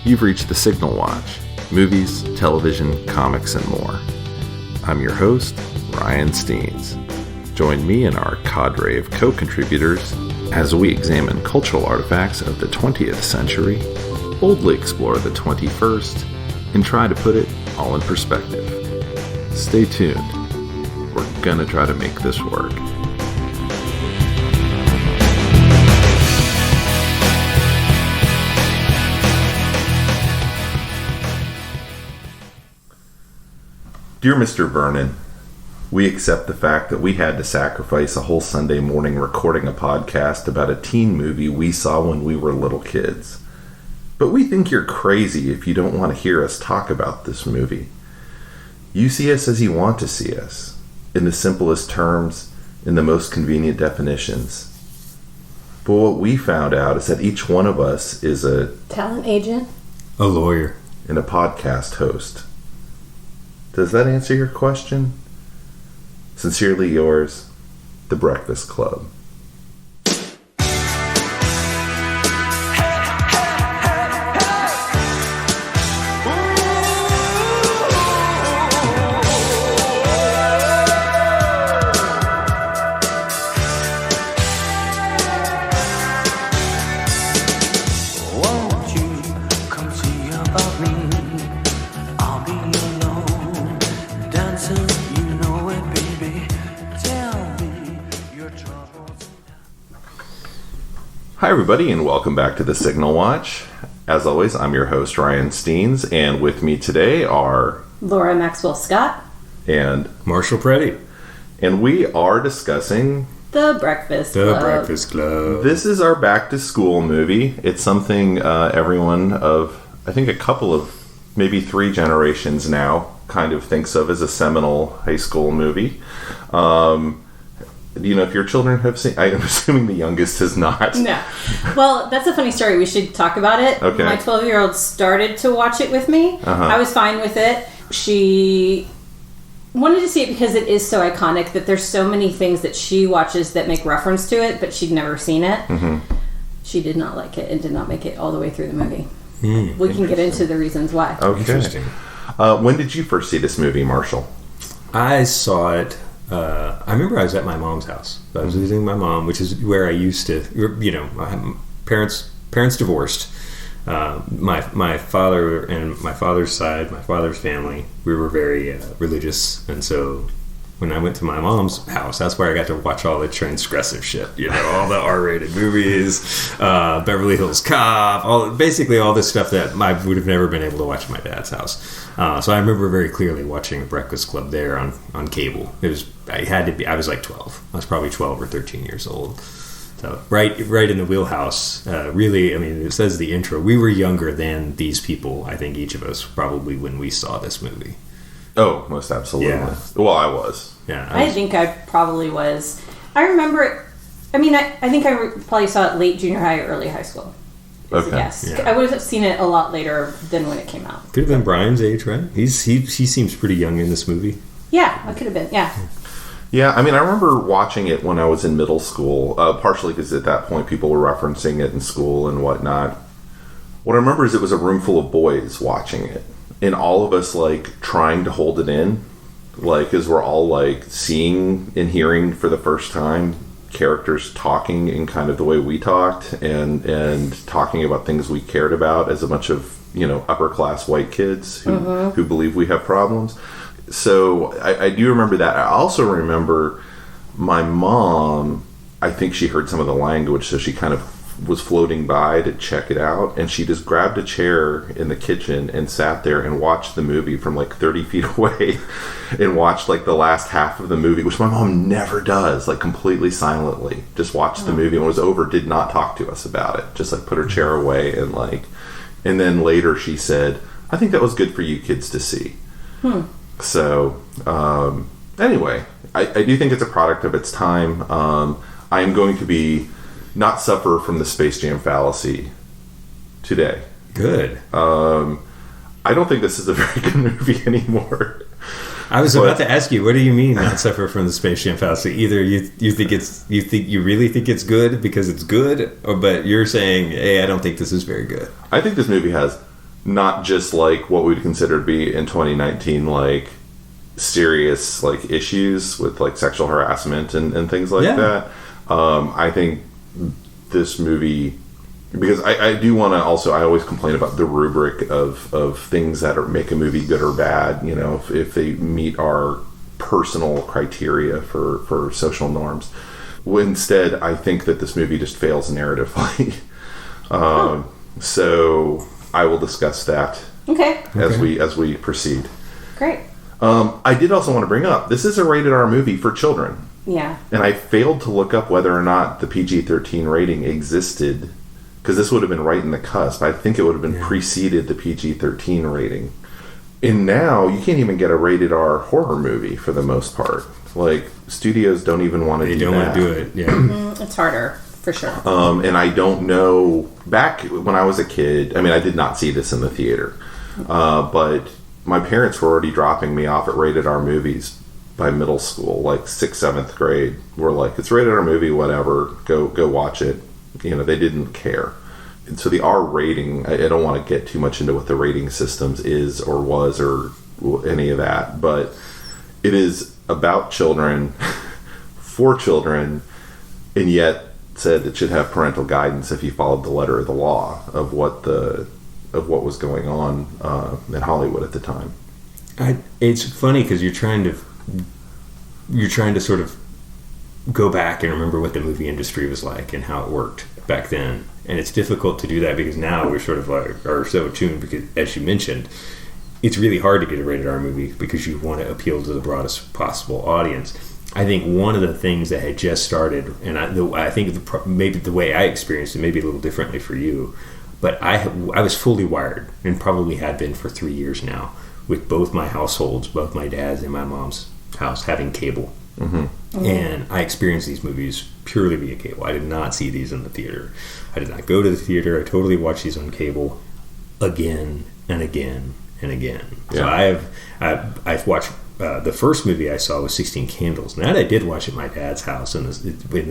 You've reached the Signal Watch, movies, television, comics, and more. I'm your host, Ryan Steens. Join me and our cadre of co-contributors as we examine cultural artifacts of the 20th century, boldly explore the 21st, and try to put it all in perspective. Stay tuned. We're gonna try to make this work. Dear Mr. Vernon, we accept the fact that we had to sacrifice a whole Sunday morning recording a podcast about a teen movie we saw when we were little kids. But we think you're crazy if you don't want to hear us talk about this movie. You see us as you want to see us, in the simplest terms, in the most convenient definitions. But what we found out is that each one of us is a talent agent, a lawyer, and a podcast host. Does that answer your question? Sincerely yours, The Breakfast Club. Hi everybody, and welcome back to the Signal Watch. As always, I'm your host, Ryan Steens, and with me today are Laura Maxwell Scott and Marshall Preddy. And we are discussing The Breakfast Club. This is our back-to-school movie. It's something everyone of, I think, a couple of, maybe 3 generations now kind of thinks of as a seminal high school movie. Do you know if your children have seen? I'm assuming the youngest has not. No. Well, that's a funny story. We should talk about it. Okay. My 12-year-old started to watch it with me. Uh-huh. I was fine with it. She wanted to see it because it is so iconic that there's so many things that she watches that make reference to it, but she'd never seen it. Mm-hmm. She did not like it and did not make it all the way through the movie. We can get into the reasons why. Okay. Interesting. When did you first see this movie, Marshall? I saw it. I remember I was at my mom's house. I was visiting my mom, which is where I used to. You know, my parents divorced. My father and my father's side, my father's family, we were very religious, and so when I went to my mom's house, that's where I got to watch all the transgressive shit. You know, all the R-rated movies, Beverly Hills Cop, basically all this stuff that I would have never been able to watch at my dad's house. So I remember very clearly watching The Breakfast Club there on cable. I was like 12. I was probably 12 or 13 years old. So right in the wheelhouse. Really, I mean, it says the intro. We were younger than these people, I think, each of us, probably when we saw this movie. Oh, most absolutely. Yeah. Well, I was. Yeah, I think I probably was. I remember it. I mean, I think I probably saw it late junior high or early high school. Okay. Yes. Yeah. I would have seen it a lot later than when it came out. Could have been Brian's age, right? He seems pretty young in this movie. Yeah, it could have been. Yeah. Yeah, I mean, I remember watching it when I was in middle school, partially because at that point people were referencing it in school and whatnot. What I remember is it was a room full of boys watching it, and all of us, like, trying to hold it in, like, as we're all, like, seeing and hearing for the first time characters talking in kind of the way we talked, and talking about things we cared about as a bunch of, you know, upper-class white kids who believe we have problems. So I do remember that. I also remember my mom, I think she heard some of the language, so she kind of was floating by to check it out, and she just grabbed a chair in the kitchen and sat there and watched the movie from like 30 feet away and watched like the last half of the movie, which my mom never does, like completely silently. Just watched the movie, and when it was over, did not talk to us about it. Just like put her chair away and then later she said, I think that was good for you kids to see. So, anyway, I do think it's a product of its time. I am going to not suffer from the Space Jam fallacy today. Good. I don't think this is a very good movie anymore. I was about to ask you, what do you mean not suffer from the Space Jam fallacy? Either you really think it's good because it's good, but you're saying, hey, I don't think this is very good. I think this movie has not just like what we'd consider to be in 2019 like serious like issues with like sexual harassment and things like that. I think this movie, because I do want to also, I always complain about the rubric of things that make a movie good or bad, you know, if they meet our personal criteria for social norms. Instead, I think that this movie just fails narratively. So I will discuss that as we proceed. Great. I did also want to bring up, this is a rated R movie for children. Yeah. And I failed to look up whether or not the PG-13 rating existed, because this would have been right in the cusp. I think it would have been preceded the PG-13 rating. And now you can't even get a rated R horror movie for the most part. Like, studios don't even want to do that. They don't want to do it, yeah. It's harder, for sure. And I don't know, back when I was a kid, I mean, I did not see this in the theater, but my parents were already dropping me off at rated R movies by middle school, like 6th, 7th grade. We're like, it's rated R movie, whatever, go watch it. You know, they didn't care. And so the R rating, I don't want to get too much into what the rating systems is or was or any of that, but it is about children, for children, and yet said it should have parental guidance if you followed the letter of the law of what was going on in Hollywood at the time. It's funny because you're trying to sort of go back and remember what the movie industry was like and how it worked back then, and it's difficult to do that because now we're sort of like are so attuned, because as you mentioned, it's really hard to get a rated R movie because you want to appeal to the broadest possible audience. I think one of the things that had just started, and I think maybe the way I experienced it, maybe a little differently for you, but I was fully wired, and probably had been for 3 years now, with both my households, both my dad's and my mom's house, having cable. Mm-hmm. Mm-hmm. And I experienced these movies purely via cable. I did not see these in the theater. I did not go to the theater. I totally watched these on cable again and again and again. Yeah. So I've watched the first movie I saw was 16 Candles. And that I did watch at my dad's house. And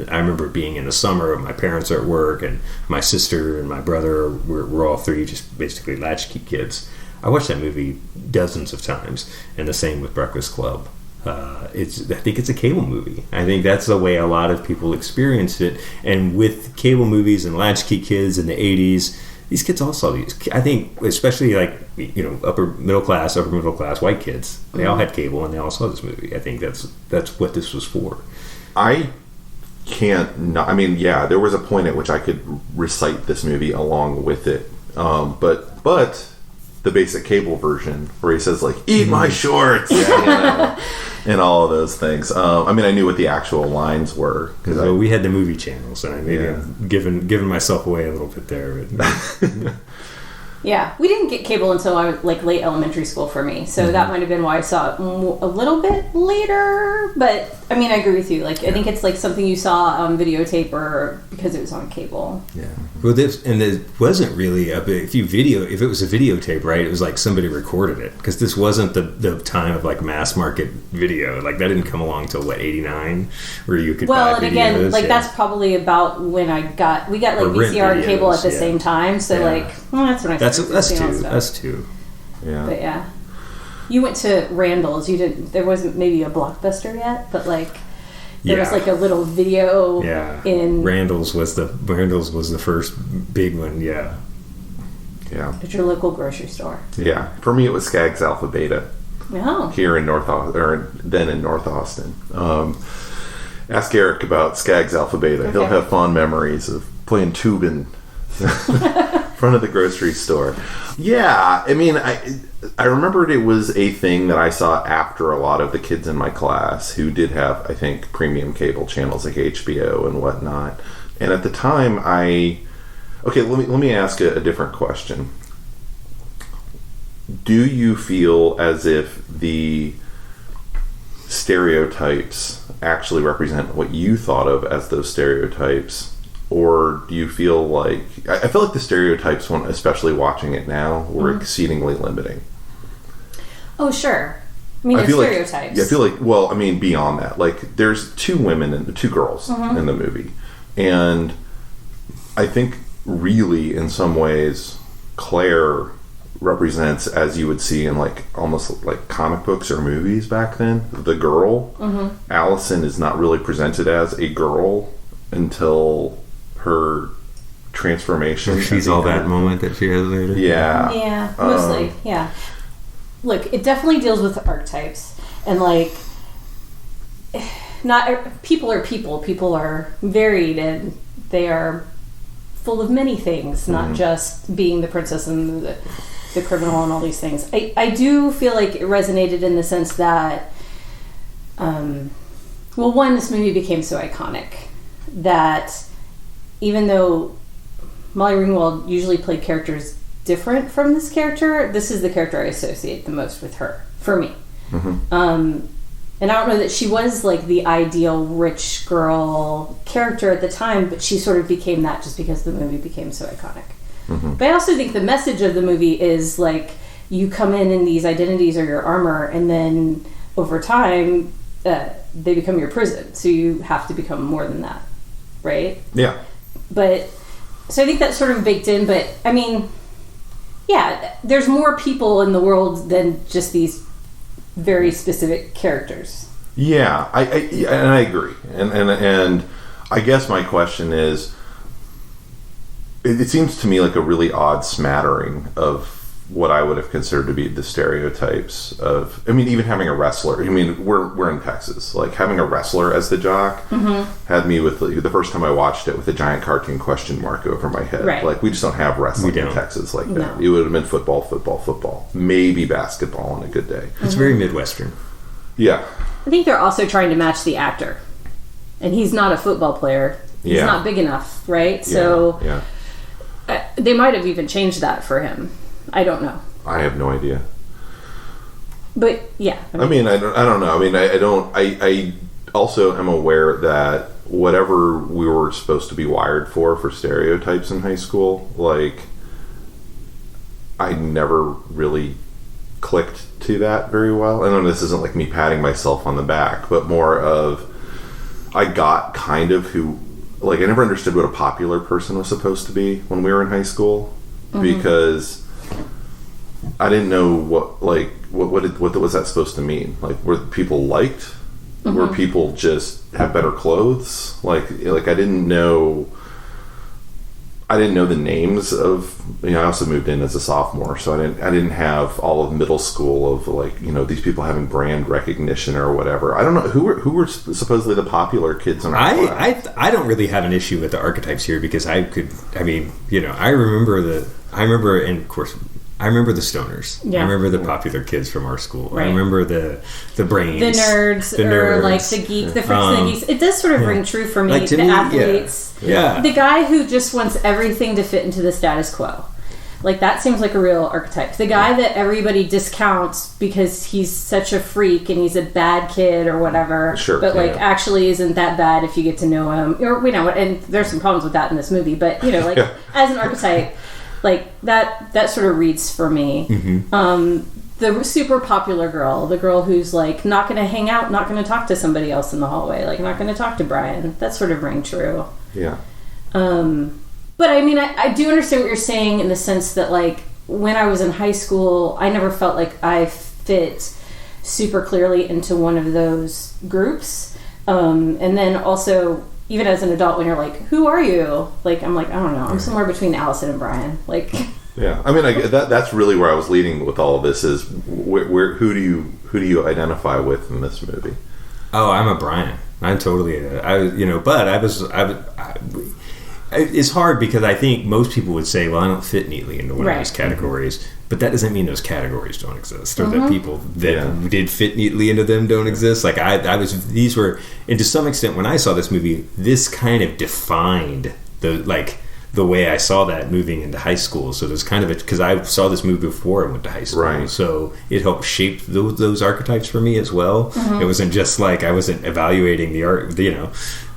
I remember being in the summer, my parents are at work, and my sister and my brother were all three just basically latchkey kids. I watched that movie dozens of times, and the same with Breakfast Club. I think it's a cable movie. I think that's the way a lot of people experienced it. And with cable movies and latchkey kids in the 80s, these kids all saw these. I think especially like, you know, upper middle class white kids, they all had cable and they all saw this movie. I think that's what this was for. I can't not, I mean, yeah, there was a point at which I could recite this movie along with it. But the basic cable version where he says like, eat my shorts, you know, and all of those things. I mean, I knew what the actual lines were because we had the movie channels, and I maybe I'm giving myself away a little bit there. Yeah, we didn't get cable until I was like late elementary school for me, so that might have been why I saw it a little bit later. But I mean, I agree with you. Like, I think it's like something you saw on videotape or because it was on cable. Yeah. Well, there wasn't really if it was a videotape, right? It was like somebody recorded it, because this wasn't the time of like mass market video. Like that didn't come along till what, 89, where you could buy videos. And again, like that's probably about when we got like VCR and cable at the same time. So like, well, that's when I started. That's two. Yeah. But yeah. You went to Randall's. You didn't. There wasn't maybe a Blockbuster yet, but like there was like a little video. Yeah. In Randall's was the first big one. Yeah. Yeah. At your local grocery store. Yeah. For me, it was Skaggs Alpha Beta. Oh. Here in North Austin. Ask Eric about Skaggs Alpha Beta. Okay. He'll have fond memories of playing tubing. Front of the grocery store. Yeah, I mean, I remembered it was a thing that I saw after a lot of the kids in my class who did have, I think, premium cable channels like HBO and whatnot. And at the time, let me ask a different question. Do you feel as if the stereotypes actually represent what you thought of as those stereotypes? Or do you feel like... I feel like the stereotypes, especially watching it now, were exceedingly limiting. Oh, sure. I mean, there's stereotypes. I feel like, well, I mean, beyond that. Like, there's two girls in the movie. And I think really, in some ways, Claire represents, as you would see in like almost like comic books or movies back then, the girl. Allison is not really presented as a girl until her transformation. She's all that moment that she has later. Yeah, mostly. Yeah. Look, it definitely deals with archetypes, and like, not people are people. People are varied, and they are full of many things, not just being the princess and the criminal and all these things. I do feel like it resonated in the sense that, well, one, this movie became so iconic that even though Molly Ringwald usually played characters different from this character, this is the character I associate the most with her, for me. And I don't know that she was like the ideal rich girl character at the time, but she sort of became that just because the movie became so iconic. But I also think the message of the movie is like, you come in these identities are your armor, and then over time they become your prison, so you have to become more than that, right? Yeah. But so I think that's sort of baked in, but I mean, yeah, there's more people in the world than just these very specific characters. Yeah, I agree, and I guess my question is, it seems to me like a really odd smattering of what I would have considered to be the stereotypes of. I mean, even having a wrestler. I mean, we're in Texas. Like having a wrestler as the jock had me with the first time I watched it with a giant cartoon question mark over my head. Right. Like we just don't have wrestling in Texas like that. It would have been football, maybe basketball on a good day. It's very Midwestern. Yeah. I think they're also trying to match the actor, and he's not a football player. He's not big enough, right? So they might have even changed that for him. I don't know. I have no idea. But yeah, I mean, I don't know. I mean, I also am aware that whatever we were supposed to be wired for stereotypes in high school, like I never really clicked to that very well. I know this isn't like me patting myself on the back, but more of I got kind of who, like I never understood what a popular person was supposed to be when we were in high school because I didn't know what was that supposed to mean? Like, were people liked? Were people just have better clothes? Like I didn't know the names of. I also moved in as a sophomore, so I didn't have all of middle school of like these people having brand recognition or whatever. I don't know who were supposedly the popular kids in our class. I don't really have an issue with the archetypes here because I remember the stoners. Yeah. I remember the popular kids from our school. Right. I remember the brains. The nerds, or like the geek, the freaks and the geeks. It does sort of ring true for me. Like the athletes. Yeah. The guy who just wants everything to fit into the status quo. Like that seems like a real archetype. The guy that everybody discounts because he's such a freak and he's a bad kid or whatever. Sure. But like actually isn't that bad if you get to know him. Or and there's some problems with that in this movie, but as an archetype, like that sort of reads for me. The super popular girl, the girl who's like not going to hang out, not going to talk to somebody else in the hallway, like not going to talk to Brian. That sort of rang true. Yeah. But I mean, I do understand what you're saying in the sense that like when I was in high school, I never felt like I fit super clearly into one of those groups. And then also, even as an adult, when you're like, who are you? Like, I'm like, I don't know. I'm somewhere between Allison and Brian. Like, yeah. I mean, that's really where I was leading with all of this is who do you identify with in this movie? Oh, I'm a Brian. I'm totally, it's hard because I think most people would say, well, I don't fit neatly into one of those categories. But that doesn't mean those categories don't exist, or that people that did fit neatly into them don't exist. Like these were, and to some extent, when I saw this movie, this kind of defined the way I saw that moving into high school. So there's kind of because I saw this movie before I went to high school, right. So it helped shape those archetypes for me as well. It wasn't just like I wasn't evaluating the art.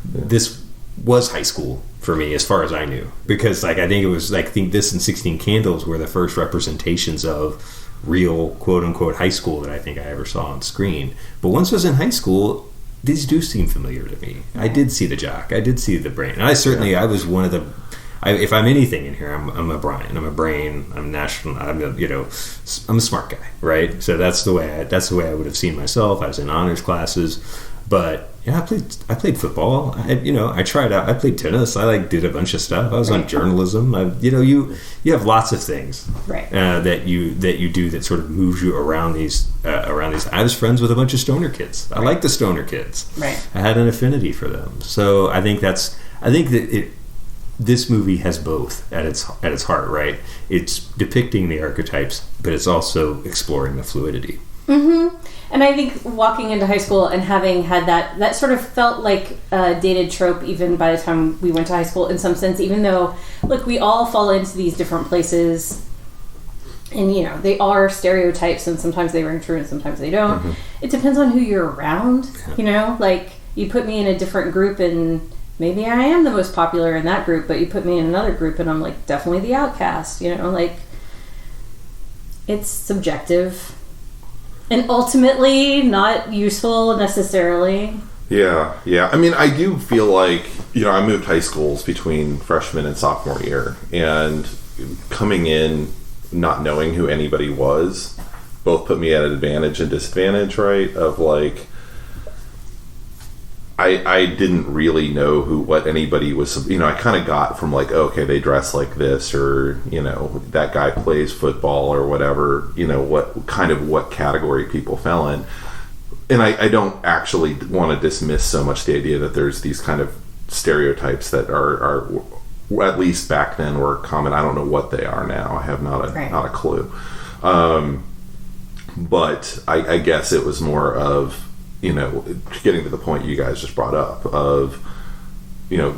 This was high school for me as far as I knew, because like I think this and 16 Candles were the first representations of real quote unquote high school that I think I ever saw on screen. But once I was in high school, these do seem familiar to me. I did see the jock, I did see the brain, and I was one of the if I'm anything in here, I'm a Brian. I'm a brain. I'm national. I'm a smart guy, right? So that's the way I would have seen myself. I was in honors classes, but yeah, I played football. I tried out. I played tennis. I did a bunch of stuff. I was on journalism. You have lots of things that you do that sort of moves you around these. I was friends with a bunch of stoner kids. I like the stoner kids. Right. I had an affinity for them. So I think this movie has both at its heart, right? It's depicting the archetypes, but it's also exploring the fluidity. Mm-hmm. And I think walking into high school and having had that sort of felt like a dated trope even by the time we went to high school in some sense, even though, look, we all fall into these different places and, they are stereotypes and sometimes they ring true and sometimes they don't. Mm-hmm. It depends on who you're around, you put me in a different group and maybe I am the most popular in that group, but you put me in another group and I'm definitely the outcast, it's subjective. And ultimately not useful necessarily. Yeah. I mean, I do feel like, I moved high schools between freshman and sophomore year. And coming in, not knowing who anybody was, both put me at an advantage and disadvantage, right? Of I didn't really know what anybody was, I kind of got from okay, they dress like this, or, that guy plays football or whatever, what category people fell in. And I don't actually want to dismiss so much the idea that there's these kind of stereotypes that are at least back then were common. I don't know what they are now. I have not a clue. But I guess it was more of, getting to the point you guys just brought up of,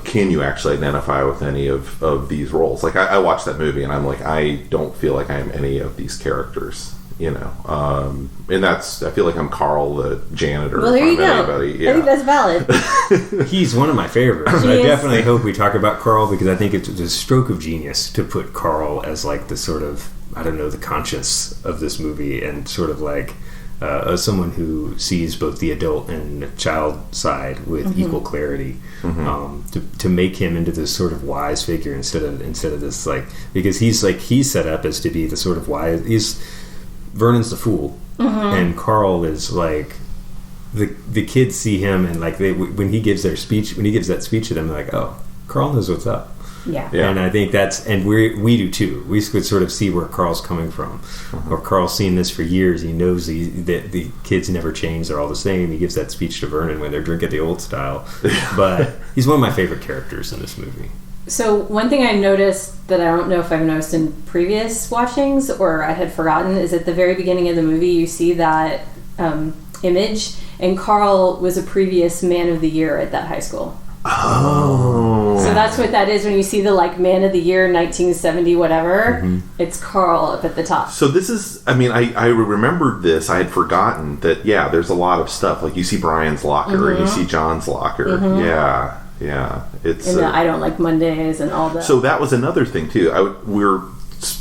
can you actually identify with any of these roles? I watched that movie and I'm I don't feel like I am any of these characters, and that's, I feel like I'm Carl, the janitor. Well, there you go. Yeah. I think that's valid. He's one of my favorites. I definitely hope we talk about Carl because I think it's a stroke of genius to put Carl as the sort of, the conscience of this movie and sort of as someone who sees both the adult and child side with equal clarity, to make him into this sort of wise figure instead of this because he's set up as to be the sort of wise. Vernon's the fool, and Carl is the kids see him and when he gives that speech to them, they're oh, Carl knows what's up. Yeah. And I think we do too. We could sort of see where Carl's coming from. Or Carl's seen this for years. He knows that the kids never change. They're all the same. He gives that speech to Vernon when they're drinking the old style. But he's one of my favorite characters in this movie. So one thing I noticed that I don't know if I've noticed in previous watchings or I had forgotten is at the very beginning of the movie you see that image, and Carl was a previous Man of the Year at that high school. Oh. So that's what that is when you see the Man of the Year 1970 whatever. It's Carl up at the top. So this is, I remembered this. I had forgotten that, there's a lot of stuff. You see Brian's locker and you see John's locker. Yeah. It's and I don't like Mondays and all that. So that was another thing too. We were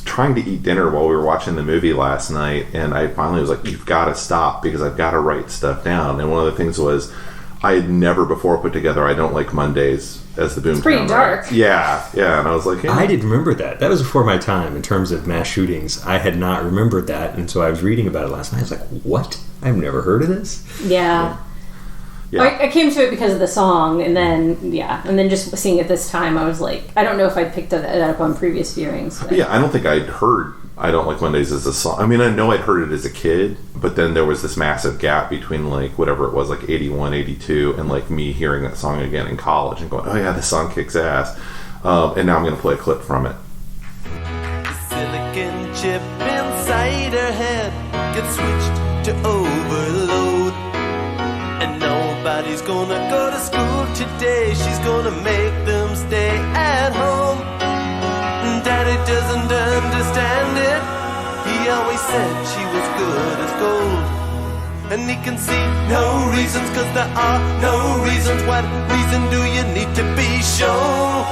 trying to eat dinner while we were watching the movie last night, and I finally was you've got to stop because I've got to write stuff down. And one of the things was, I had never before put together I don't like Mondays as the boomtown. It's pretty dark. Right? Yeah, and I was I didn't remember that. That was before my time in terms of mass shootings. I had not remembered that, and so I was reading about it last night. I was what? I've never heard of this? Yeah. I came to it because of the song, and then just seeing it this time, I was I don't know if I picked that up on previous viewings. But. Yeah, I don't think I'd heard I Don't Like Mondays as a song. I know I'd heard it as a kid, but then there was this massive gap between whatever it was, 81, 82, and me hearing that song again in college and going, oh yeah, this song kicks ass. And now I'm going to play a clip from it. The silicon chip inside her head gets switched to overload. And nobody's gonna go to school today. She's gonna make them stay at home. Daddy doesn't understand it. He always said she was good as gold. And he can see no reasons, cause there are no reasons. What reason do you need to be shown?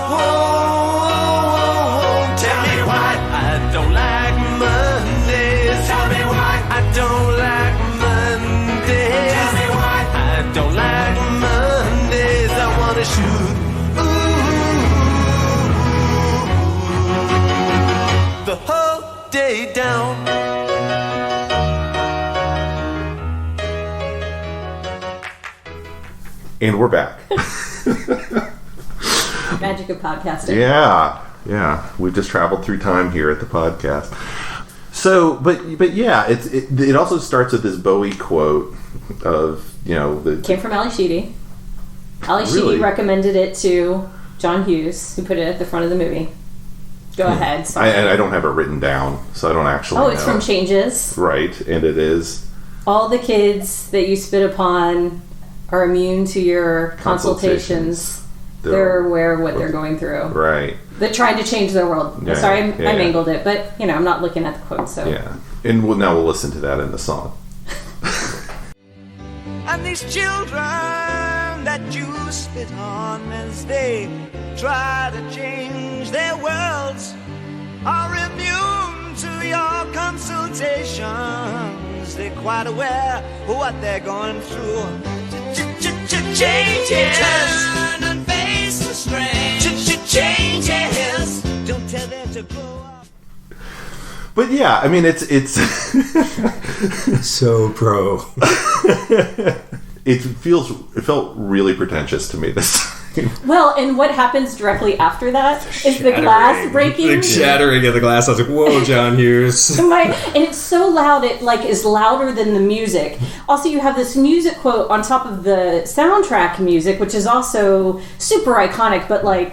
Tell me why I don't like Mondays. Tell me why I don't like Mondays. Tell me why I don't like Mondays. I wanna shoot. Ooh. lay down. And we're back. Magic of podcasting. Yeah. We've just traveled through time here at the podcast. So, but yeah, it also starts with this Bowie quote of, Came from Ali Sheedy. Ali Really? Sheedy recommended it to John Hughes, who put it at the front of the movie. Go ahead. Sorry. I don't have it written down, so I don't actually know. It's from Changes. Right, and it is... All the kids that you spit upon are immune to your consultations. They're aware of what they're going through. Right. They're trying to change their world. Yeah, Sorry, yeah. I mangled it, but, I'm not looking at the quote, so... Yeah. And now we'll listen to that in the song. And these children that you spit on as they try to change their worlds are immune to your consultations. They're quite aware of what they're going through. Changes. Turn and face the strange. Changes. Don't tell them to grow up. But yeah, I mean, it's So pro. it felt really pretentious to me this time. Well, and what happens directly after that is the glass breaking. The shattering of the glass. I was like, whoa, John Hughes. And it's so loud, it is louder than the music. Also, you have this music quote on top of the soundtrack music, which is also super iconic, but a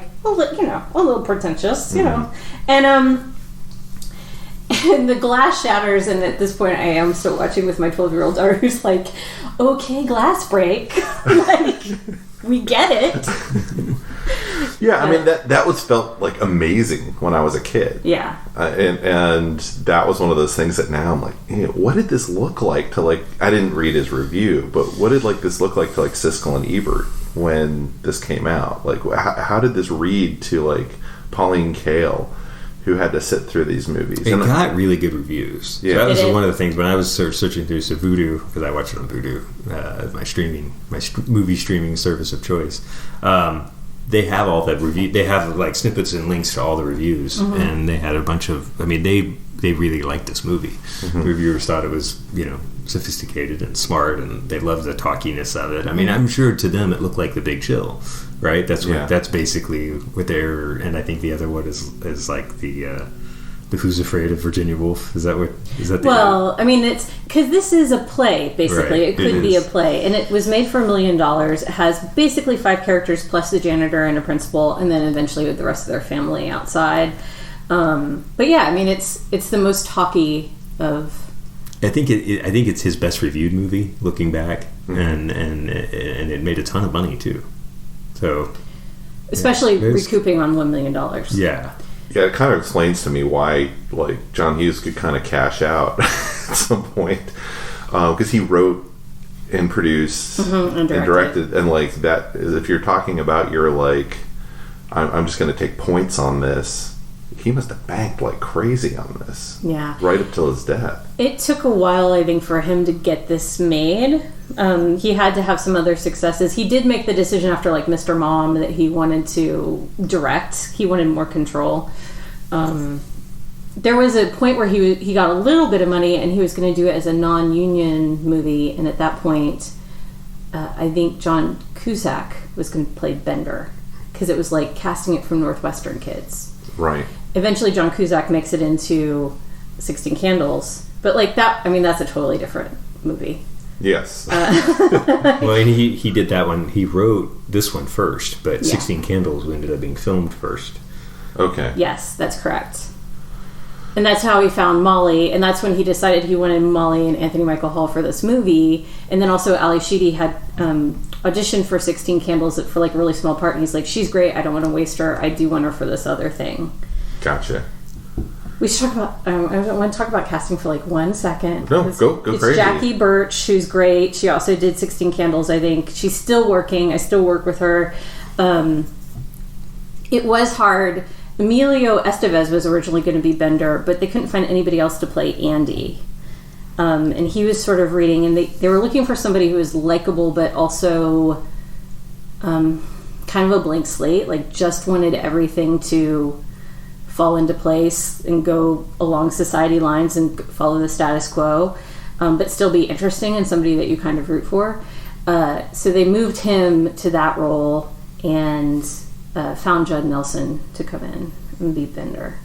little pretentious, And the glass shatters, and at this point, I am still watching with my 12-year-old daughter, who's like, "Okay, glass break." We get it. Yeah, I mean that was felt amazing when I was a kid. Yeah. And that was one of those things that now I'm like, what did this look like to I didn't read his review, but what did this look like to Siskel and Ebert when this came out? How did this read to Pauline Kael, who had to sit through these movies? It got really good reviews. Yeah. So that was one of the things when I was searching through Vudu, because I watch it on Vudu, my movie streaming service of choice. They have all that review. They have snippets and links to all the reviews, and they had a bunch of. I mean, they really liked this movie. The reviewers thought it was sophisticated and smart, and they loved the talkiness of it. I mean, I'm sure to them it looked like The Big Chill, right? That's what that's basically what they're. And I think the other one is the Who's Afraid of Virginia Woolf? Is that the Well, I mean, it's because this is a play, basically. Right, it could be a play. And it was made for $1 million. It has basically 5 characters plus the janitor and a principal, and then eventually with the rest of their family outside. But yeah, I mean, it's the most talky of... I think it's his best reviewed movie, looking back, and it made a ton of money, too. So... Especially recouping on $1 million. Yeah. Yeah, it kind of explains to me why, John Hughes could kind of cash out at some point, because he wrote and produced and directed, and that is, if you're talking about I'm just going to take points on this. He must have banked like crazy on this. Yeah. Right up till his death. It took a while, I think, for him to get this made. He had to have some other successes. He did make the decision after Mr. Mom that he wanted to direct. He wanted more control. There was a point where he got a little bit of money and he was going to do it as a non-union movie. And at that point, I think John Cusack was going to play Bender because it was casting it from Northwestern kids. Right. Eventually, John Cusack makes it into 16 Candles. But that, I mean, that's a totally different movie. Yes. Well, and he did that one. He wrote this one first, but 16 Candles ended up being filmed first. Okay. Yes, that's correct. And that's how he found Molly, and that's when he decided he wanted Molly and Anthony Michael Hall for this movie. And then also Ali Sheedy had auditioned for 16 Candles for a really small part, and he's like, she's great, I don't want to waste her, I do want her for this other thing. Gotcha. We should talk about, I want to talk about casting for 1 second. No, go it's crazy. Jackie Birch, who's great. She also did 16 Candles, I think. She's still working. I still work with her. It was hard. Emilio Estevez was originally going to be Bender, but they couldn't find anybody else to play Andy. And he was sort of reading, and they were looking for somebody who was likable, but also kind of a blank slate, just wanted everything to fall into place and go along society lines and follow the status quo, but still be interesting and somebody that you kind of root for. So they moved him to that role and found Judd Nelson to come in and be Bender.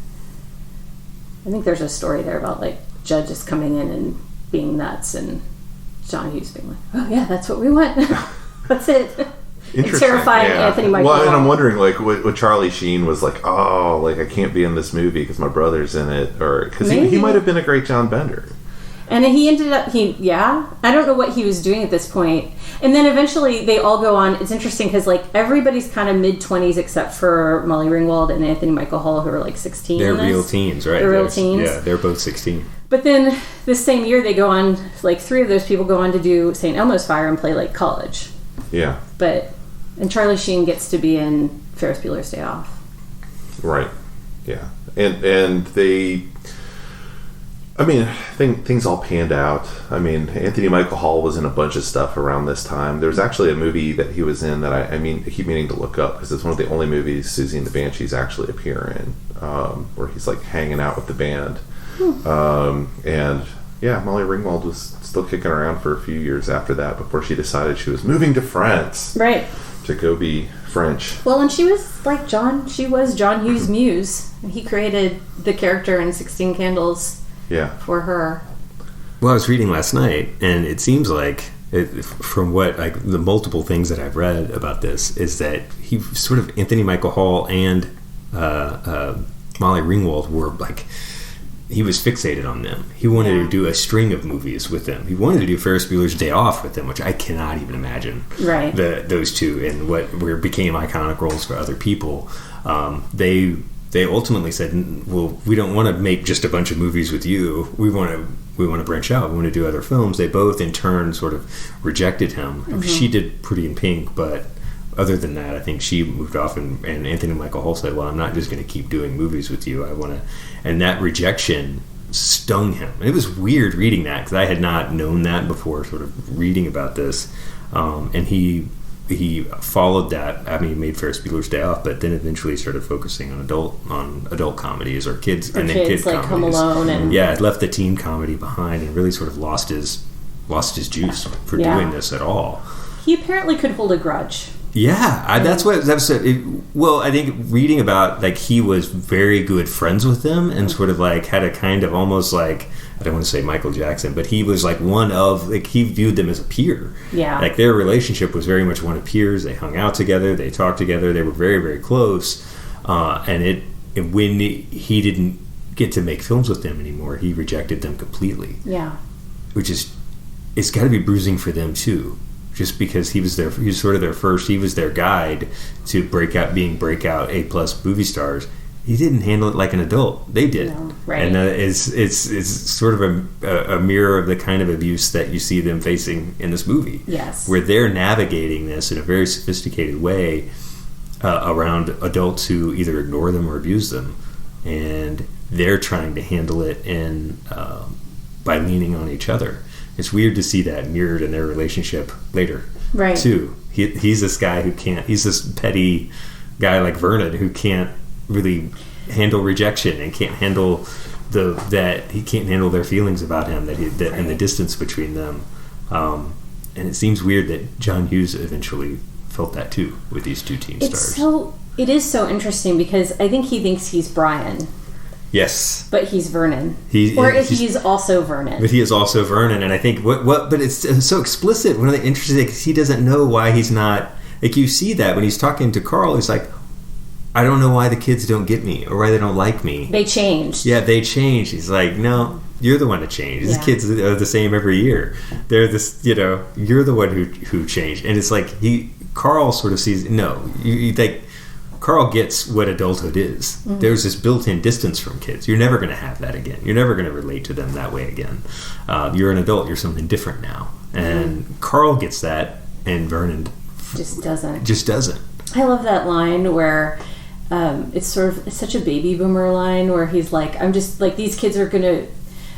I think there's a story there about like Judd just coming in and being nuts and John Hughes being like, oh yeah, that's what we want. That's it. And terrifying Anthony Michael Hall. Well, and I'm wondering, like, what Charlie Sheen was like, oh, like, I can't be in this movie because my brother's in it, or because he might have been a great John Bender. And he ended up, I don't know what he was doing at this point. And then eventually they all go on. It's interesting because, like, everybody's kind of mid-20s except for Molly Ringwald and Anthony Michael Hall, who are, like, 16. They're real teens, right? They're real teens. Yeah, they're both 16. But then this same year they go on, like, 3 of those people go on to do St. Elmo's Fire and play, like, college. Yeah. And Charlie Sheen gets to be in Ferris Bueller's Day Off. Right. Yeah. And they... I mean, things all panned out. I mean, Anthony Michael Hall was in a bunch of stuff around this time. There's actually a movie that he was in that I keep meaning to look up because it's one of the only movies Susie and the Banshees actually appear in, where he's like hanging out with the band. And yeah, Molly Ringwald was still kicking around for a few years after that before she decided she was moving to France. Right. To go be French. Well, and she was like John Hughes' muse. He created the character in 16 Candles. Yeah. For her. Well, I was reading last night, and it seems like, from what like the multiple things that I've read about this, is that he sort of Anthony Michael Hall and Molly Ringwald were like, he was fixated on them. He wanted to do a string of movies with them. He wanted to do Ferris Bueller's Day Off with them, which I cannot even imagine. Right. Those two and what became iconic roles for other people. They ultimately said, well, we don't want to make just a bunch of movies with you. We want to branch out. We want to do other films. They both, in turn, sort of rejected him. Mm-hmm. She did Pretty in Pink, but other than that, I think she moved off, and Anthony Michael Hall said, well, I'm not just going to keep doing movies with you. I want to... And that rejection stung him. And it was weird reading that, because I had not known that before sort of reading about this. And he followed that. I mean, he made Ferris Bueller's Day Off, but then eventually started focusing on adult comedies or kids, and then kid like comedies. Home Alone, and left the teen comedy behind, and really sort of lost his juice for doing this at all. He apparently could hold a grudge. Yeah, that's what that said. Well, I think reading about like he was very good friends with them, and sort of like had a kind of almost like, I don't want to say Michael Jackson, but he was like one of, like, he viewed them as a peer. Yeah. Like their relationship was very much one of peers. They hung out together, they talked together, they were very, very close. And when he didn't get to make films with them anymore, he rejected them completely. Yeah. Which is, it's got to be bruising for them too. Just because he was sort of their first, he was their guide to being breakout A+ movie stars. He didn't handle it like an adult. They did. No, right. And it's sort of a mirror of the kind of abuse that you see them facing in this movie. Yes. Where they're navigating this in a very sophisticated way around adults who either ignore them or abuse them. And they're trying to handle it by leaning on each other. It's weird to see that mirrored in their relationship later, right? Too. He's this guy who can't. He's this petty guy like Vernon who can't really handle rejection and can't handle he can't handle their feelings about him and the distance between them. And it seems weird that John Hughes eventually felt that too with these two teen stars. It is so interesting because I think he thinks he's Brian. Yes, but he's Vernon. He's also Vernon. But he is also Vernon, and I think but it's so explicit. One of the interesting things, he doesn't know why he's not, like, you see that when he's talking to Carl. He's like, I don't know why the kids don't get me or why they don't like me. They changed. Yeah, they changed. He's like, no, you're the one to change. These kids are the same every year. They're this, you're the one who changed. And it's like Carl sort of sees, Carl gets what adulthood is. Mm-hmm. There's this built-in distance from kids. You're never going to have that again. You're never going to relate to them that way again. You're an adult. You're something different now. And Carl gets that, and Vernon just doesn't. I love that line where it's such a baby boomer line where he's like, I'm just like, these kids are going to,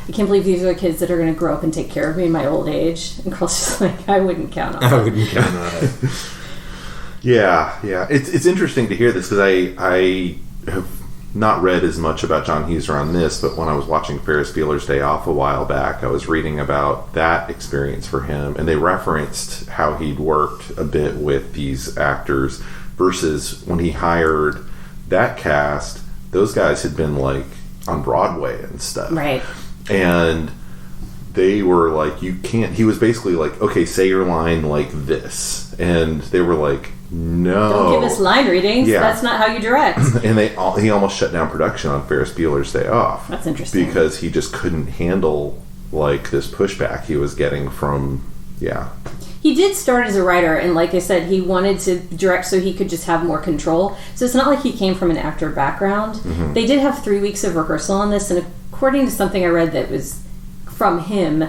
I can't believe these are the kids that are going to grow up and take care of me in my old age. And Carl's just like, I wouldn't count on it. Yeah. It's interesting to hear this because I have not read as much about John Hughes on this, but when I was watching Ferris Bueller's Day Off a while back, I was reading about that experience for him, and they referenced how he'd worked a bit with these actors versus when he hired that cast. Those guys had been like on Broadway and stuff, Right. and they were like, you can't. He was basically like, okay, say your line like this, and they were like, no, Don't give us line readings. Yeah. That's not how you direct. and he almost shut down production on Ferris Bueller's Day Off. That's interesting. Because he just couldn't handle like this pushback he was getting from He did start as a writer, and like I said, he wanted to direct so he could just have more control. So it's not like he came from an actor background. Mm-hmm. They did have 3 weeks of rehearsal on this, and according to something I read that was from him,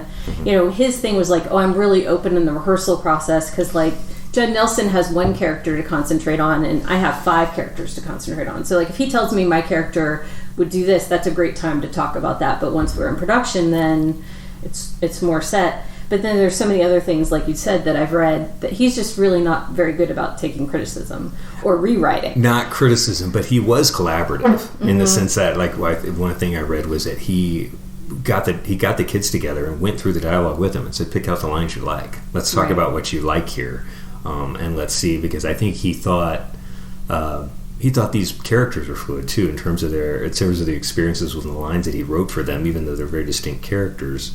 his thing was like, oh, I'm really open in the rehearsal process because like Judd Nelson has one character to concentrate on, and I have 5 characters to concentrate on. So like if he tells me my character would do this, that's a great time to talk about that. But once we're in production, then it's more set. But then there's so many other things, like you said, that I've read that he's just really not very good about taking criticism or rewriting. Not criticism, but he was collaborative in the sense that, like, one thing I read was that he got the kids together and went through the dialogue with them and said, pick out the lines you like. Let's talk about what you like here, and let's see, because I think he thought these characters were fluid too in terms of the experiences with the lines that he wrote for them, even though they're very distinct characters.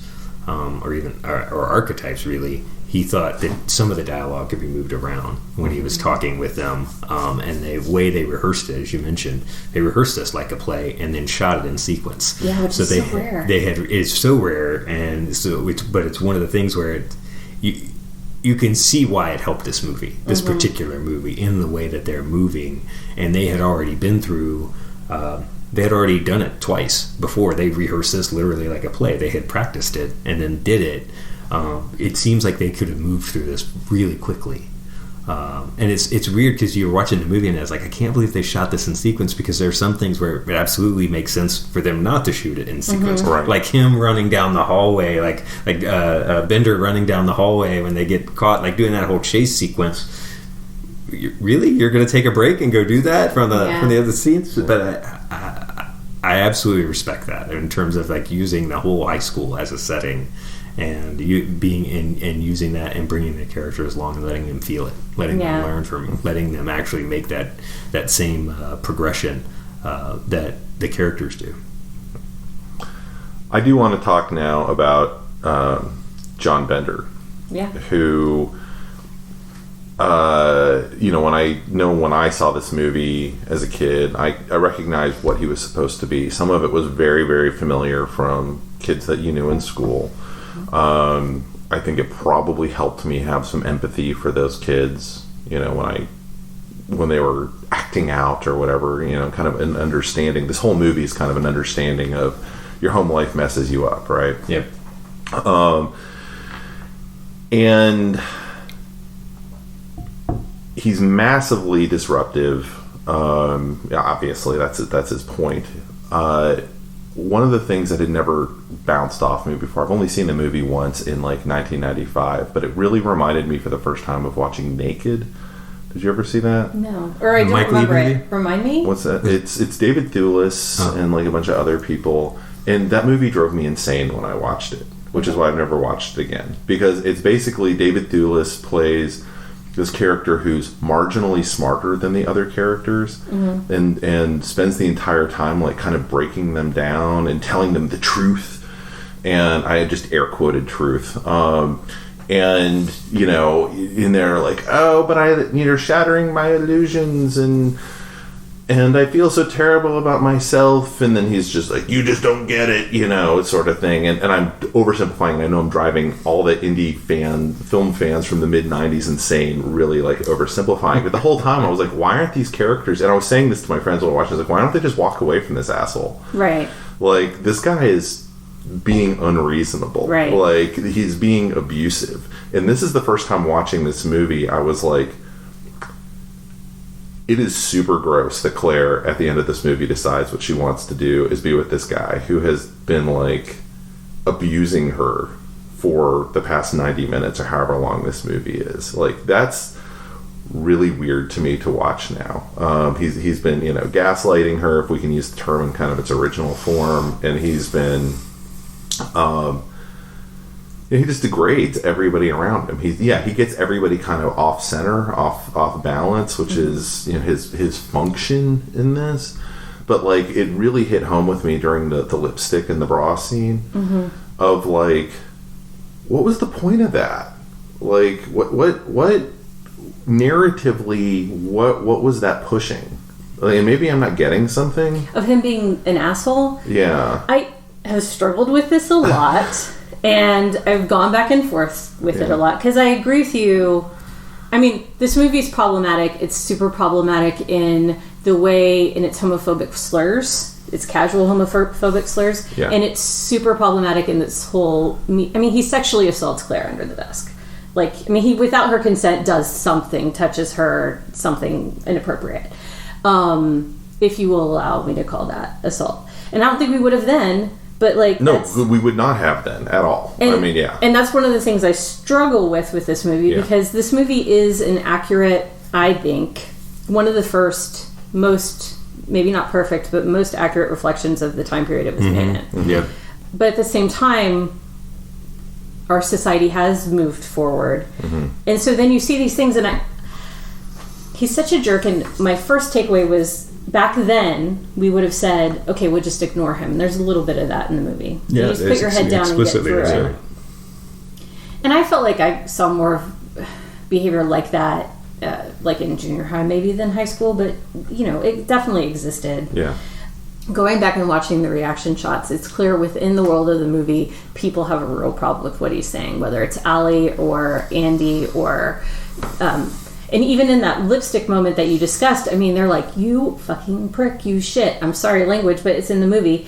Or archetypes, really. He thought that some of the dialogue could be moved around when he was talking with them, and the way they rehearsed it, as you mentioned, they rehearsed this like a play and then shot it in sequence. Yeah, which is so rare. It's so rare, and but it's one of the things where you can see why it helped this particular movie, in the way that they're moving, and they had already been through. They had already done it twice before. They rehearsed this literally like a play. They had practiced it and then did it. It seems like they could have moved through this really quickly. And it's weird because you're watching the movie and it's like, I can't believe they shot this in sequence, because there are some things where it absolutely makes sense for them not to shoot it in sequence. Right. Like him running down the hallway, like Bender running down the hallway when they get caught, like doing that whole chase sequence. Really, you're going to take a break and go do that from the other scenes? But I absolutely respect that in terms of like using the whole high school as a setting, and you being in and using that and bringing the characters along and letting them feel it, letting them learn from it, letting them actually make that same progression that the characters do. I do want to talk now about John Bender, who. When I saw this movie as a kid, I recognized what he was supposed to be. Some of it was very, very familiar from kids that you knew in school. I think it probably helped me have some empathy for those kids, when they were acting out or whatever, kind of an understanding. This whole movie is kind of an understanding of your home life messes you up, right? Yep. And he's massively disruptive. Obviously, that's his point. One of the things that had never bounced off me before, I've only seen the movie once in like 1995, but it really reminded me for the first time of watching Naked. Did you ever see that? No, or I don't remember it. Remind me. What's that? It's David Thewlis and like a bunch of other people, and that movie drove me insane when I watched it, which is why I've never watched it again, because it's basically David Thewlis plays this character who's marginally smarter than the other characters, and spends the entire time like kind of breaking them down and telling them the truth. And I just air quoted truth. And in there like, oh, but shattering my illusions, and I feel so terrible about myself. And then he's just like, you just don't get it, sort of thing. And I'm oversimplifying. I know I'm driving all the indie film fans from the mid-90s insane, really like oversimplifying. But the whole time I was like, why aren't these characters, and I was saying this to my friends while watching, I was like, why don't they just walk away from this asshole? Right. Like, this guy is being unreasonable. Right. Like, he's being abusive. And this is the first time watching this movie, I was like, it is super gross that Claire, at the end of this movie, decides what she wants to do is be with this guy who has been, like, abusing her for the past 90 minutes or however long this movie is. Like, that's really weird to me to watch now. He's been, gaslighting her, if we can use the term in kind of its original form, and he's been, he just degrades everybody around him. He gets everybody kind of off center, off balance, which is his function in this. But like, it really hit home with me during the lipstick and the bra scene of like, what was the point of that? Like, what narratively, what was that pushing? Like, maybe I'm not getting something of him being an asshole. Yeah, I have struggled with this a lot, and I've gone back and forth with it a lot because I agree with you. I mean, this movie is problematic. It's super problematic in the way, in its homophobic slurs. It's casual homophobic slurs, and it's super problematic in this whole. I mean, he sexually assaults Claire under the desk. Like, I mean, he, without her consent, does something, touches her, something inappropriate. If you will allow me to call that assault. And I don't think we would have then, but like... No, we would not have then, at all. And, I mean, yeah. And that's one of the things I struggle with this movie, because this movie is an accurate, I think, one of the first, most, maybe not perfect, but most accurate reflections of the time period it was made in. Yep. But at the same time, our society has moved forward. And so then you see these things, and he's such a jerk, and my first takeaway was, back then, we would have said, okay, we'll just ignore him. And there's a little bit of that in the movie. Yeah, you just put your head down and get through it. And I felt like I saw more behavior like that, like in junior high maybe than high school, but, it definitely existed. Yeah. Going back and watching the reaction shots, it's clear within the world of the movie, people have a real problem with what he's saying, whether it's Allie or Andy or... and even in that lipstick moment that you discussed, I mean, they're like, you fucking prick, you shit. I'm sorry, language, but it's in the movie.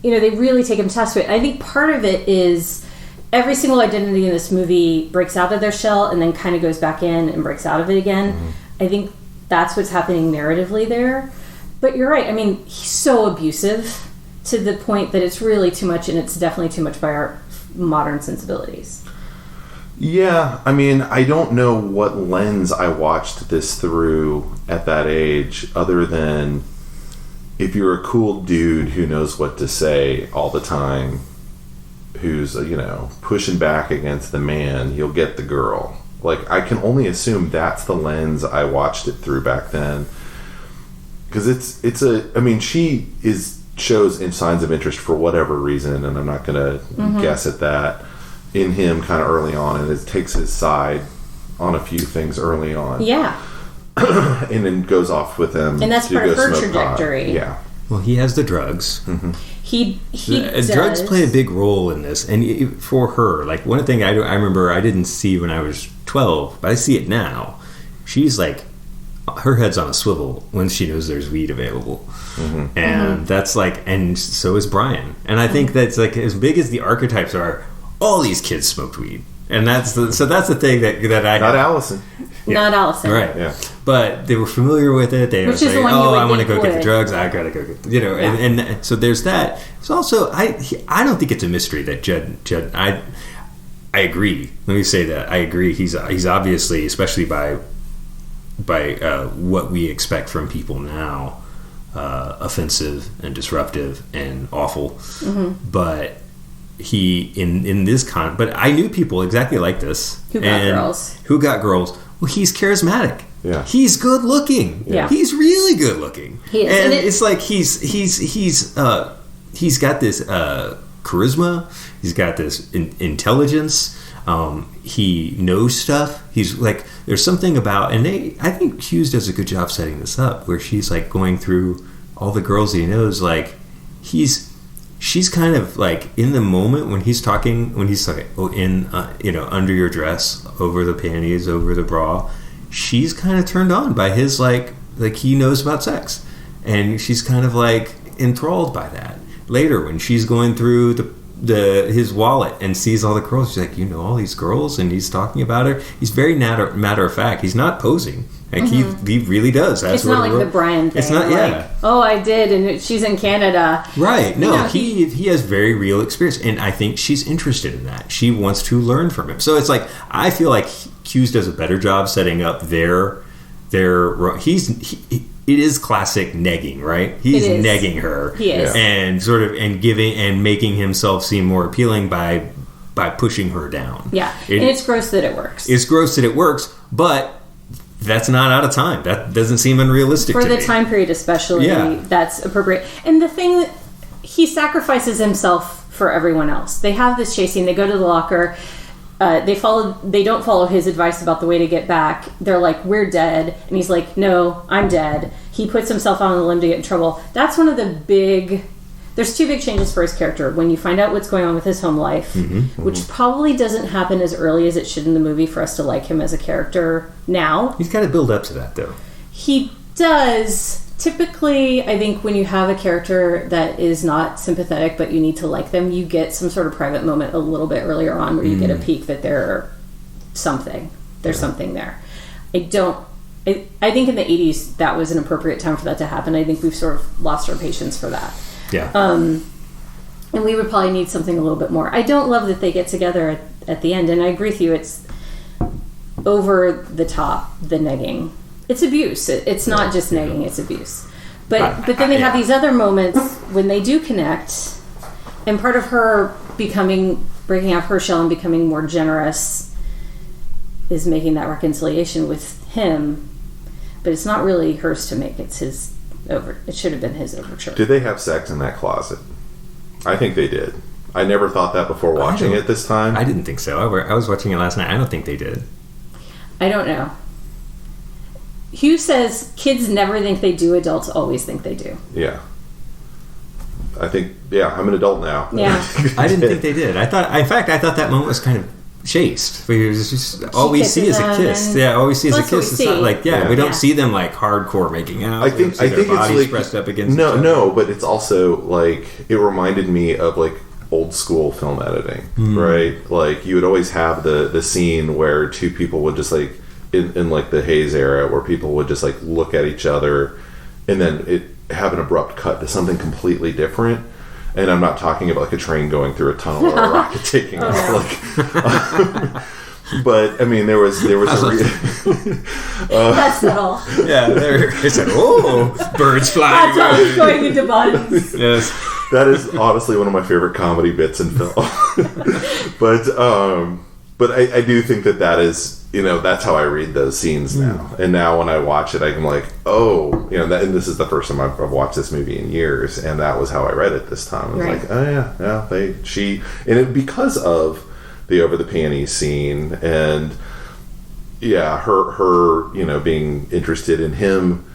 They really take him to task with it. I think part of it is every single identity in this movie breaks out of their shell and then kind of goes back in and breaks out of it again. I think that's what's happening narratively there. But you're right. I mean, he's so abusive to the point that it's really too much, and it's definitely too much by our modern sensibilities. Yeah, I mean, I don't know what lens I watched this through at that age, other than if you're a cool dude who knows what to say all the time, who's, pushing back against the man, you'll get the girl. Like, I can only assume that's the lens I watched it through back then. Because she shows in signs of interest for whatever reason, and I'm not going to guess at that, in him kind of early on, and it takes his side on a few things early on. Yeah. And then goes off with him. And that's to part go of her smoke trajectory. pot. Yeah. Well, he has the drugs. He drugs play a big role in this, and for her, like, one thing I remember I didn't see when I was 12, but I see it now. She's like, her head's on a swivel when she knows there's weed available. And that's like, and so is Brian. And I think that's like, as big as the archetypes are, all these kids smoked weed. And that's the thing that I... Not Allison. Yeah. Not Allison. Right. Yeah. But they were familiar with it. They were like, I want to go get the drugs. I got to go get... and so there's that. It's also... I don't think it's a mystery that Judd... I agree. Let me say that. I agree. He's obviously, especially by what we expect from people now, offensive and disruptive and awful. But... he in this but I knew people exactly like this who got girls. Well, he's charismatic. Yeah, he's good looking. Yeah, he's really good looking. He is. And it's like he's got this charisma. He's got this intelligence. He knows stuff. He's like, there's something about, and I think Hughes does a good job setting this up, where she's like going through all the girls he knows. Like, she's kind of like in the moment when he's like, under your dress, over the panties, over the bra, she's kind of turned on by his like he knows about sex, and she's kind of like enthralled by that. Later, when she's going through his wallet and sees all the girls, she's like, all these girls, and he's talking about her. He's very matter of fact. He's not posing. Like, he really does. That's it's not like the Brian thing. It's not, like, oh, I did, and she's in Canada. Right. No, he has very real experience, and I think she's interested in that. She wants to learn from him. So it's like, I feel like Hughes does a better job setting up their it is classic negging, right? He's negging her. He is. And sort of giving and making himself seem more appealing by pushing her down. Yeah. And it's gross that it works. It's gross that it works, but that's not out of time. That doesn't seem unrealistic for to me. the time period especially. That's appropriate. And the thing that he sacrifices himself for everyone else. They have this chase scene. They go to the locker. They don't follow his advice about the way to get back. They're like, we're dead. And he's like, no, I'm dead. He puts himself out on the limb to get in trouble. That's one of the there's two big changes for his character. When you find out what's going on with his home life, which probably doesn't happen as early as it should in the movie for us to like him as a character now. He's got to build up to that, though. He does. Typically, I think when you have a character that is not sympathetic, but you need to like them, you get some sort of private moment a little bit earlier on where you get a peek that there's something there. I think in the 80s that was an appropriate time for that to happen. I think we've sort of lost our patience for that. Yeah. And we would probably need something a little bit more. I don't love that they get together at the end, and I agree with you, it's over the top, the negging. It's abuse. It's not just nagging, it's abuse. But then they have these other moments when they do connect, and part of her breaking out her shell and becoming more generous is making that reconciliation with him. But it's not really hers to make. It's his it should have been his overture. Did they have sex in that closet? I think they did. I never thought that before watching it this time. I didn't think so. I was watching it last night. I don't think they did. I don't know. Hugh says kids never think they do, adults always think they do. Yeah. I'm an adult now. Yeah. I didn't think they did. I thought that moment was kind of chased. Because just all we see is a kiss. Yeah, all we see is a kiss. It's not like we don't see them like hardcore making out. I think their bodies it's like pressed up against each other. No, but it's also like it reminded me of like old school film editing, right? Like you would always have the scene where two people would just like in like the Hayes era where people would just like look at each other and then it have an abrupt cut to something completely different. And I'm not talking about like a train going through a tunnel or a rocket taking off. But I mean, there was that's all. Yeah, they said, "Oh, birds flying." That's always going into buns. Yes, that is honestly one of my favorite comedy bits in film. But I do think that is, that's how I read those scenes now. And now when I watch it, I'm like, and this is the first time I've watched this movie in years, and that was how I read it this time. I was like, because of the over the panties scene, and her being interested in him.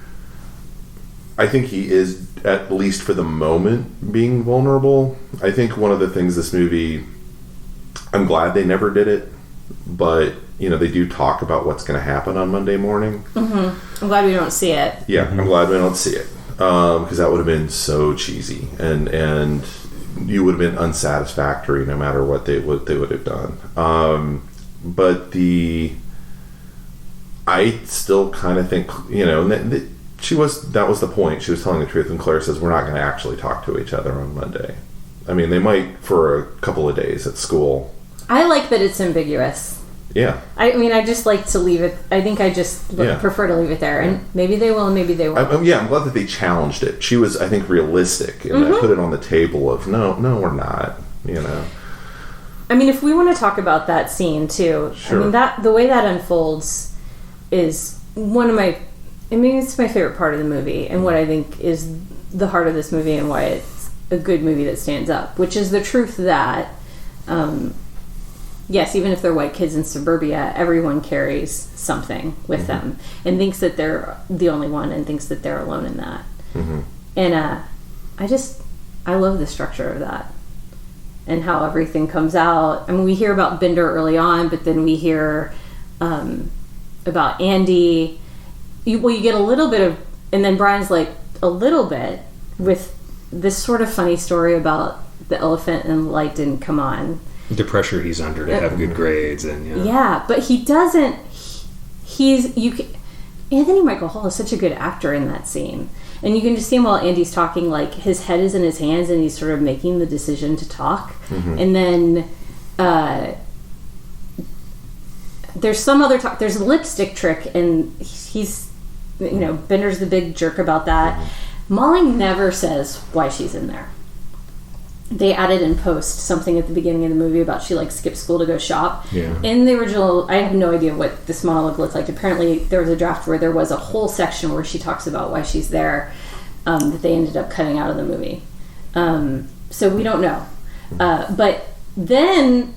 I think he is, at least for the moment, being vulnerable. I think one of the things this movie, I'm glad they never did it, but they do talk about what's going to happen on Monday morning. Mm-hmm. I'm glad we don't see it. Yeah, I'm glad we don't see it, because that would have been so cheesy, and you would have been unsatisfactory no matter what they would have done. But I still kind of think that was the point. She was telling the truth, and Claire says we're not going to actually talk to each other on Monday. I mean, they might for a couple of days at school. I like that it's ambiguous. Yeah. I mean, I just like to leave it. I think I just prefer to leave it there. And maybe they will and maybe they won't. I'm glad that they challenged it. She was, I think, realistic. And I put it on the table of, no, we're not, I mean, if we want to talk about that scene, too. Sure. I mean, the way that unfolds is it's my favorite part of the movie. And what I think is the heart of this movie and why it's a good movie that stands up. Which is the truth that... yes, even if they're white kids in suburbia, everyone carries something with them and thinks that they're the only one and thinks that they're alone in that. Mm-hmm. And I love the structure of that and how everything comes out. I mean, we hear about Bender early on, but then we hear about Andy. You get a little bit of, and then Brian's like a little bit with this sort of funny story about the elephant and the light didn't come on. The pressure he's under to have good grades and but he doesn't. Anthony Michael Hall is such a good actor in that scene, and you can just see him while Andy's talking. Like his head is in his hands, and he's sort of making the decision to talk. And then there's some other talk. There's a lipstick trick, and Bender's the big jerk about that. Molly never says why she's in there. They added in post something at the beginning of the movie about she skipped school to go shop. Yeah. In the original, I have no idea what this monologue looked like. Apparently, there was a draft where there was a whole section where she talks about why she's there that they ended up cutting out of the movie. So we don't know. But then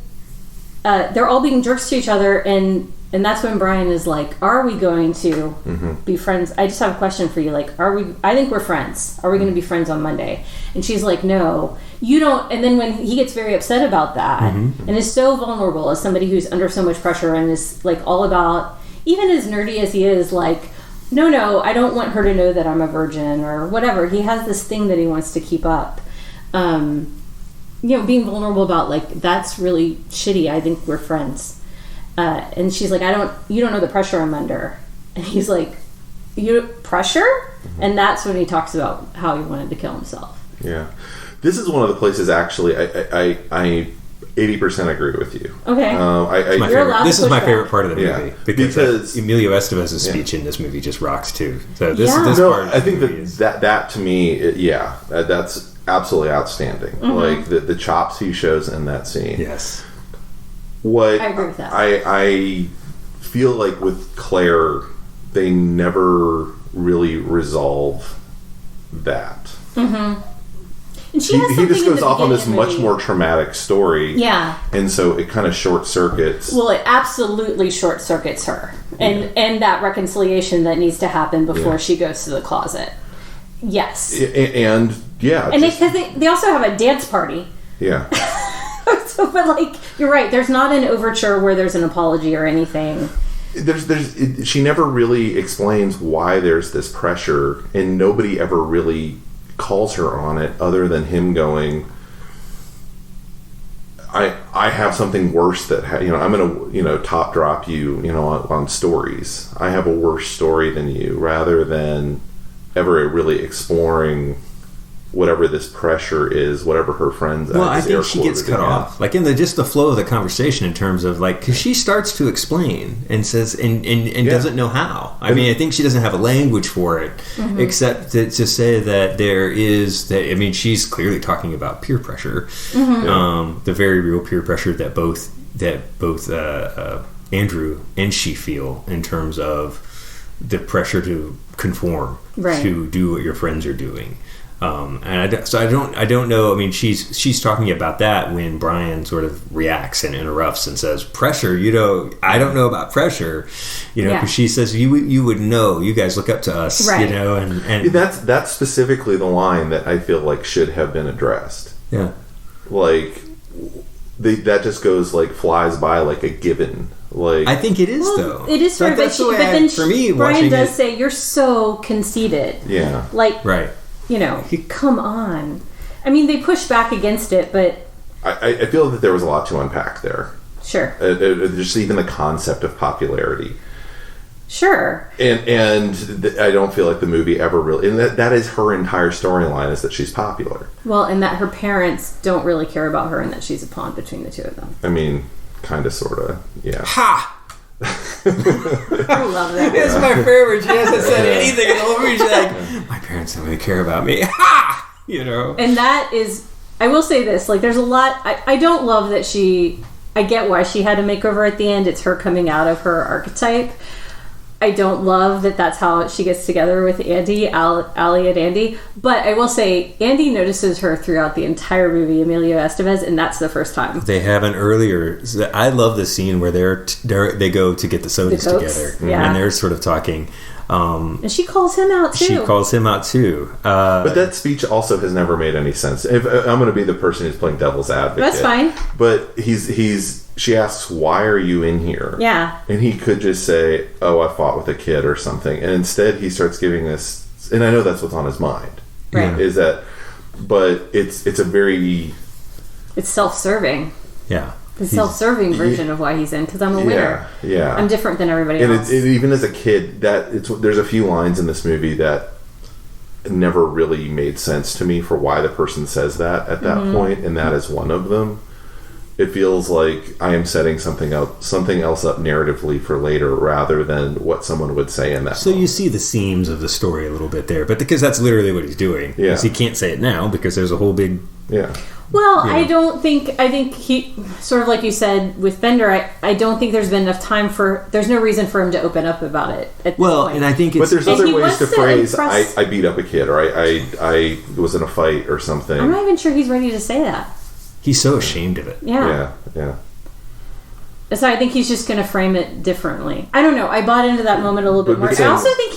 they're all being jerks to each other, and that's when Brian is like, are we going to be friends? I just have a question for you. I think we're friends. Are we going to be friends on Monday? And she's like, no, you don't. And then when he gets very upset about that and is so vulnerable as somebody who's under so much pressure and is all about, even as nerdy as he is, no, I don't want her to know that I'm a virgin or whatever. He has this thing that he wants to keep up. Being vulnerable about that's really shitty. I think we're friends. And she's like, you don't know the pressure I'm under. And he's like, pressure? And that's when he talks about how he wanted to kill himself. Yeah. This is one of the places, actually, I 80% agree with you. Okay. This is my favorite part of the movie. Yeah. Because Emilio Estevez's speech in this movie just rocks, too. So this part I think that to me, that's absolutely outstanding. The chops he shows in that scene. Yes. I agree with that. I feel like with Claire, they never really resolve that. And he just goes off on this much more traumatic story. Yeah. And so it kind of short circuits. Well, it absolutely short circuits her. And that reconciliation that needs to happen before she goes to the closet. Yes. And because they also have a dance party. Yeah. But you're right. There's not an overture where there's an apology or anything. She never really explains why there's this pressure, and nobody ever really calls her on it, other than him going, I have something worse that I'm gonna top drop you on stories. I have a worse story than you, rather than ever really exploring whatever this pressure is, whatever her friends. Well, I think she gets cut off, in just the flow of the conversation, in terms of because she starts to explain and says and doesn't know how. I mean, I think she doesn't have a language for it, except to say that there is that. I mean, she's clearly talking about peer pressure, the very real peer pressure that both Andrew and she feel, in terms of the pressure to conform, to do what your friends are doing. I don't know. I mean, she's talking about that when Brian sort of reacts and interrupts and says, "Pressure, I don't know about pressure," because she says, "You would know. You guys look up to us, right. And that's specifically the line that I feel like should have been addressed. Yeah, that just goes flies by like a given. I think it is, though. It is for that's the way. But then for me, Brian does say, "You're so conceited." Yeah, right. Come on. I mean, they push back against it, but I feel that there was a lot to unpack there. Sure. Just even the concept of popularity. Sure. And I don't feel like the movie ever really... And that is her entire storyline, is that she's popular. Well, and that her parents don't really care about her, and that she's a pawn between the two of them. I mean, kind of, sort of, yeah. Ha! I love that. It's my favorite. She hasn't said anything in the whole movie. She's like, my parents don't really care about me. Ha! And that is... I will say this. There's a lot... I don't love that she... I get why she had a makeover at the end. It's her coming out of her archetype. I don't love that that's how she gets together with Andy, Allie and Andy. But I will say, Andy notices her throughout the entire movie, Emilio Estevez, and that's the first time. They have an earlier... I love the scene where they go to get the sodas together. Yeah. And they're sort of talking. And she calls him out, too. But that speech also has never made any sense. I'm going to be the person who's playing devil's advocate. That's fine. But she asks, why are you in here? Yeah. And he could just say, oh, I fought with a kid or something. And instead he starts giving this, and I know that's what's on his mind. Right. Is that, but it's a very... It's self-serving. Yeah. The self-serving version of why he's in, because I'm a winner. Yeah. I'm different than everybody else. And even as a kid, there's a few lines in this movie that never really made sense to me for why the person says that at that point, and that is one of them. it feels like I am setting something else up narratively for later rather than what someone would say in that So moment. you see the seams of the story a little bit there, but because that's literally what he's doing. Yeah. He can't say it now because there's a whole big... Yeah. Well, I think he, sort of like you said with Bender, I don't think there's been enough time there's no reason for him to open up about it at this point. And I think it's... But there's And other he ways wants to to phrase, impress- I beat up a kid, or I was in a fight or something. I'm not even sure he's ready to say that. He's so ashamed of it. Yeah. Yeah. So I think he's just going to frame it differently. I don't know. I bought into that moment a little bit But more. I saying- also think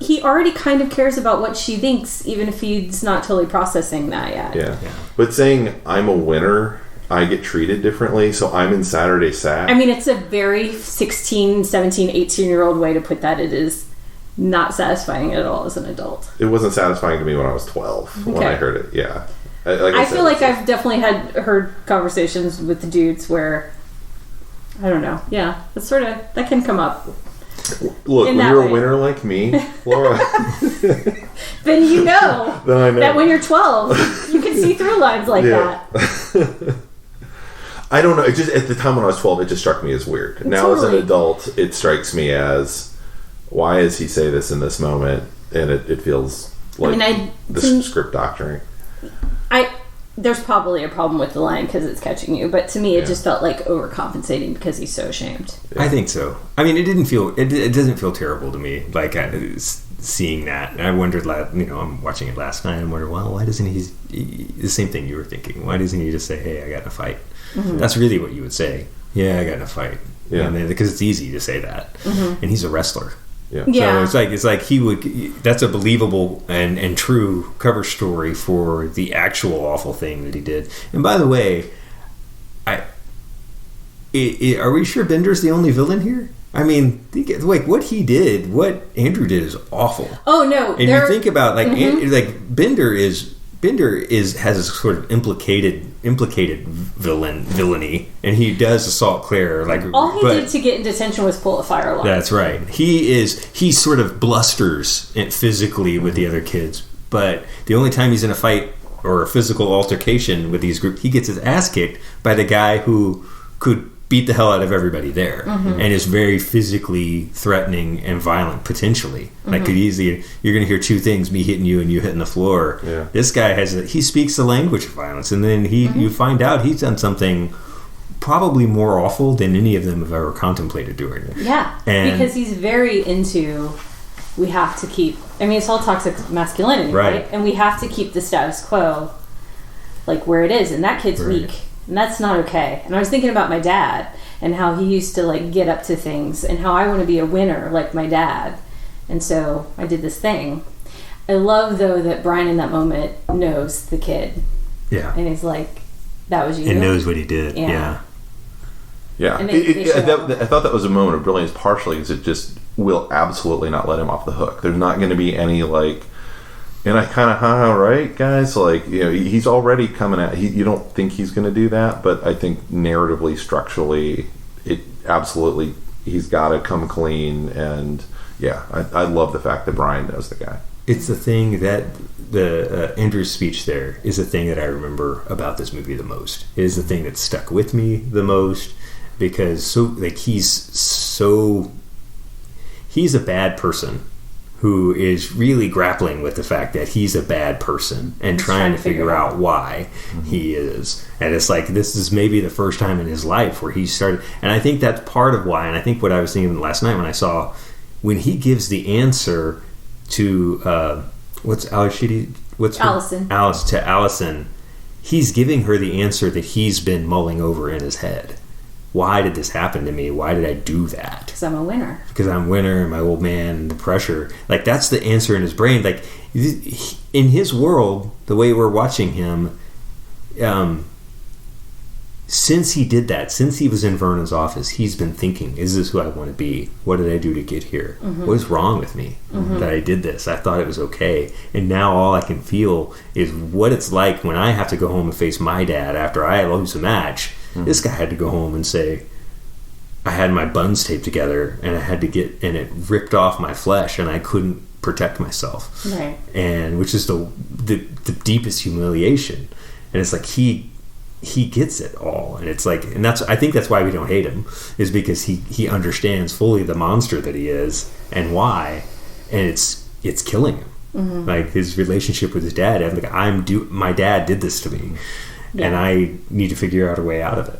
he already kind of cares about what she thinks, even if he's not totally processing that yet. Yeah. But saying I'm a winner, I get treated differently, so I'm in Saturday Sack. I mean, it's a very 16, 17, 18-year-old way to put that. It is not satisfying at all as an adult. It wasn't satisfying to me when I was 12 when I heard it. Yeah. I feel like I've definitely heard conversations with the dudes where, I don't know. Yeah, that's that can come up. Look, in when that you're way. a winner like me, Laura, Then you know, then I know that when you're 12, you can see through lines like that. I don't know. It just at the time when I was 12, it just struck me as weird. Now as an adult, it strikes me as, why does he say this in this moment? And it feels like script doctoring. There's probably a problem with the line because it's catching you, but to me it just felt like overcompensating because he's so ashamed. I think so. I mean, it doesn't feel terrible to me, like seeing that. And I wondered, I'm watching it last night and I wondered, well, why doesn't he, the same thing you were thinking, why doesn't he just say, hey, I got in a fight? Mm-hmm. That's really what you would say. Yeah, I got in a fight. Yeah. Because it's easy to say that. Mm-hmm. And he's a wrestler. Yeah. So it's like he would. That's a believable and true cover story for the actual awful thing that he did. And by the way, are we sure Bender's the only villain here? I mean, what he did, what Andrew did, is awful. Oh no! And you think about Bender has a sort of implicated villainy, and he does assault Claire. All he did to get in detention was pull a fire alarm. That's right. He sort of blusters physically with the other kids, but the only time he's in a fight or a physical altercation with these groups, he gets his ass kicked by the guy who could beat the hell out of everybody there, and is very physically threatening and violent potentially. Like could easily, you're going to hear two things: me hitting you and you hitting the floor. Yeah. This guy he speaks the language of violence, and then you find out he's done something probably more awful than any of them have ever contemplated doing. Yeah, because he's very into, we have to keep, it's all toxic masculinity, right? And we have to keep the status quo like where it is, and that kid's weak. And that's not okay. And I was thinking about my dad and how he used to get up to things and how I want to be a winner like my dad. And so I did this thing. I love though that Brian in that moment knows the kid. Yeah. And he's like, that was you. And knows what he did. Yeah. And I thought that was a moment of brilliance, partially because it just will absolutely not let him off the hook. There's not going to be any and I kind of, right, guys? He's already coming at... you don't think he's going to do that, but I think narratively, structurally, it absolutely... He's got to come clean, and I love the fact that Brian knows the guy. It's the thing that the Andrew's speech there is the thing that I remember about this movie the most. It is the thing that stuck with me the most, because he's a bad person who is really grappling with the fact that he's a bad person and trying to figure out why he is. And it's like, this is maybe the first time in his life where he started. And I think that's part of why. And I think what I was thinking last night when I saw, when he gives the answer to, Allison. To Allison, he's giving her the answer that he's been mulling over in his head. Why did this happen to me? Why did I do that? Because I'm a winner. Because I'm a winner and my old man and the pressure. That's the answer in his brain. In his world, the way we're watching him, since he did that, since he was in Vernon's office, he's been thinking, is this who I want to be? What did I do to get here? What is wrong with me that I did this? I thought it was okay. And now all I can feel is what it's like when I have to go home and face my dad after I lose a match. This guy had to go home and say, I had my buns taped together and I had to and it ripped off my flesh and I couldn't protect myself. Right. And which is the deepest humiliation. And it's like he he gets it all, and it's like, and I think that's why we don't hate him, is because he understands fully the monster that he is and why, and it's killing him. Mm-hmm. Like his relationship with his dad, I'm like, my dad did this to me, and I need to figure out a way out of it.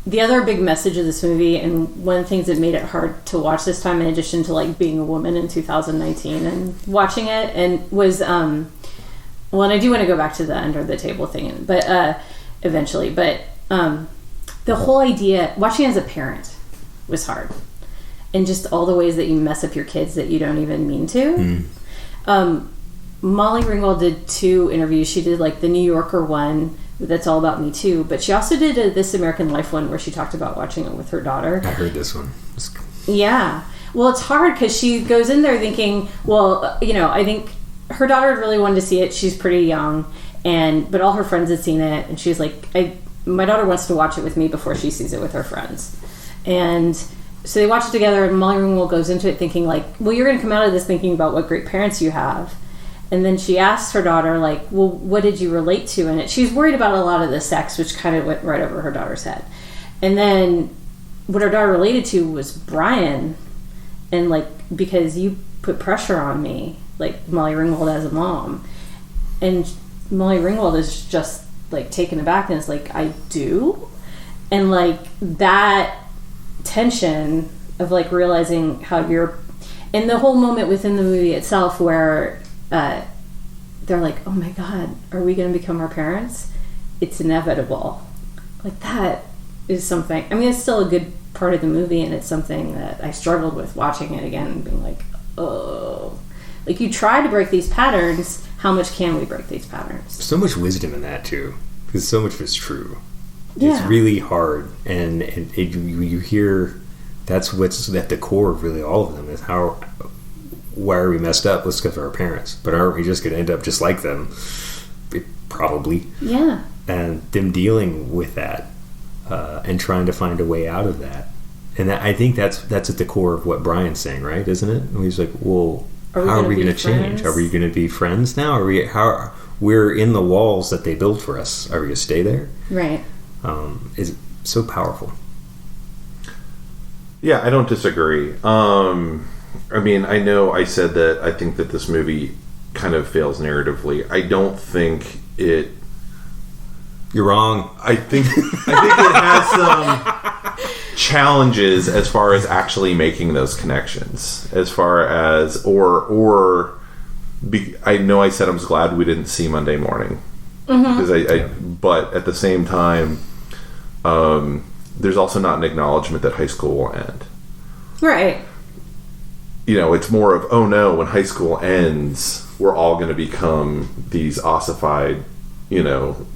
The other big message of this movie, and one of the things that made it hard to watch this time, in addition to like being a woman in 2019 and watching it, and was well, and I do want to go back to the under the table thing, but eventually. But the whole idea, watching as a parent, was hard, and just all the ways that you mess up your kids that you don't even mean to. Molly Ringwald did 2 interviews. She did like the New Yorker one that's all about Me Too, but she also did a This American Life one where she talked about watching it with her daughter. I heard this one. Yeah. Well, it's hard because she goes in there thinking, well, I think her daughter really wanted to see it. She's pretty young, but all her friends had seen it, and she was like, my daughter wants to watch it with me before she sees it with her friends. And so they watch it together, and Molly Ringwald goes into it thinking like, well, you're going to come out of this thinking about what great parents you have. And then she asks her daughter, like, well, what did you relate to in it? She's worried about a lot of the sex, which kind of went right over her daughter's head. And then what her daughter related to was Brian, and like, because you put pressure on me, like Molly Ringwald as a mom. And Molly Ringwald is just like taken aback and is like, I do? And like that tension of like realizing how you're, and the whole moment within the movie itself where they're like, oh my God, are we going to become our parents? It's inevitable. Like that is something, I mean, it's still a good part of the movie, and it's something that I struggled with watching it again and being like, oh, like you try to break these patterns, how much can we break these patterns? So much wisdom in that too, because so much was true. Yeah. It's really hard, and you hear that's what's at the core of really all of them, is why are we messed up? Let's because of our parents, but aren't we just going to end up just like them? Probably. Yeah. And them dealing with that and trying to find a way out of that, and I think that's at the core of what Brian's saying, right? Isn't it? And he's like, well, how are we going to change? Are we going to be friends now? We're in the walls that they built for us. Are we going to stay there? Right. Is so powerful. Yeah, I don't disagree. I mean, I know I said that I think that this movie kind of fails narratively. I don't think it... You're wrong. I think it has some challenges as far as actually making those connections. As far as... I know I said I was glad we didn't see Monday Morning. Because but at the same time, there's also not an acknowledgement that high school will end. Right. It's more of, oh no, when high school ends, we're all going to become these ossified,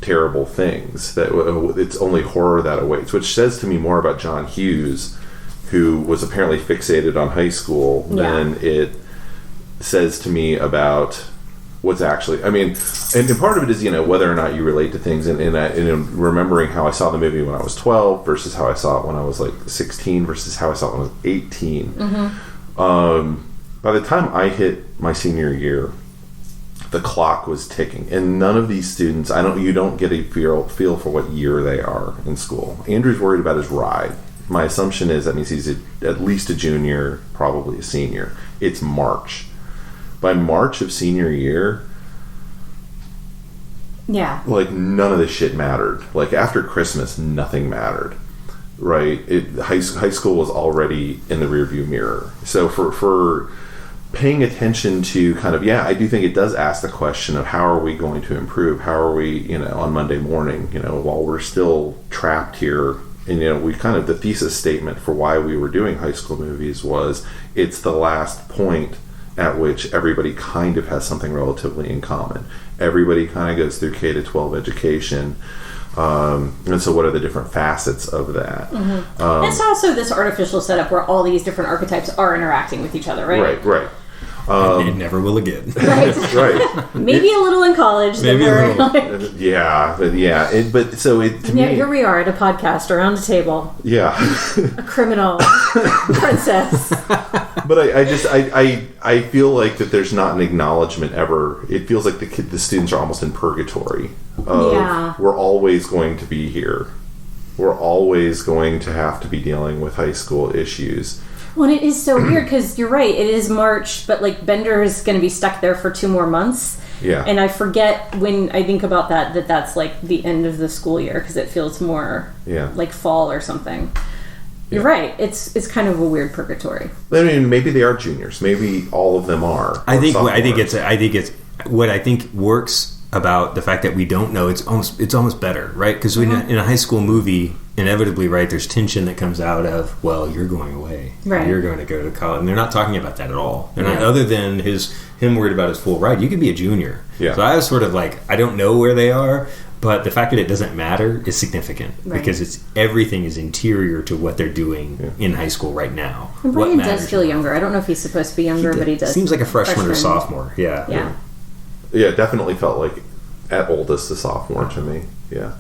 terrible things. That it's only horror that awaits, which says to me more about John Hughes, who was apparently fixated on high school, than it says to me about what's actually, I mean, and part of it is, whether or not you relate to things, and remembering how I saw the movie when I was 12 versus how I saw it when I was like 16 versus how I saw it when I was 18. By the time I hit my senior year, the clock was ticking, and none of these students, you don't get a feel for what year they are in school. Andrew's worried about his ride. My assumption is that means he's at least a junior, probably a senior. It's March. By March of senior year, like none of this shit mattered. Like after Christmas, nothing mattered. Right? High school was already in the rearview mirror. So for paying attention to kind of, I do think it does ask the question of how are we going to improve? How are we, on Monday morning, while we're still trapped here. And, we kind of, the thesis statement for why we were doing high school movies was it's the last point at which everybody kind of has something relatively in common. Everybody kind of goes through K-12 education. And so what are the different facets of that? It's also this artificial setup where all these different archetypes are interacting with each other, right? Right. And it never will again. Right. Maybe a little in college. Maybe a little. But so it to me, here we are at a podcast around a table. Yeah. A criminal princess. But I feel like that there's not an acknowledgement ever. It feels like the students are almost in purgatory. We're always going to be here. We're always going to have to be dealing with high school issues. Well, it is so weird because you're right. It is March, but like Bender is going to be stuck there for 2 more months. Yeah. And I forget when I think about that's like the end of the school year because it feels more like fall or something. You're right. It's kind of a weird purgatory. I mean, maybe they are juniors. Maybe all of them are. I think it's what I think works about the fact that we don't know. It's almost better, right? Because in a high school movie, inevitably, right, there's tension that comes out of, well, you're going away, right? You're going to go to college, and they're not talking about that at all. They're not, other than him worried about his full ride. You could be a junior. Yeah. So I was sort of like, I don't know where they are. But the fact that it doesn't matter is significant because everything is interior to what they're doing in high school right now. And Brian does feel younger. I don't know if he's supposed to be younger, but he does. Seems like a freshman or sophomore. Yeah. Yeah, definitely felt like at oldest a sophomore to me. Yeah.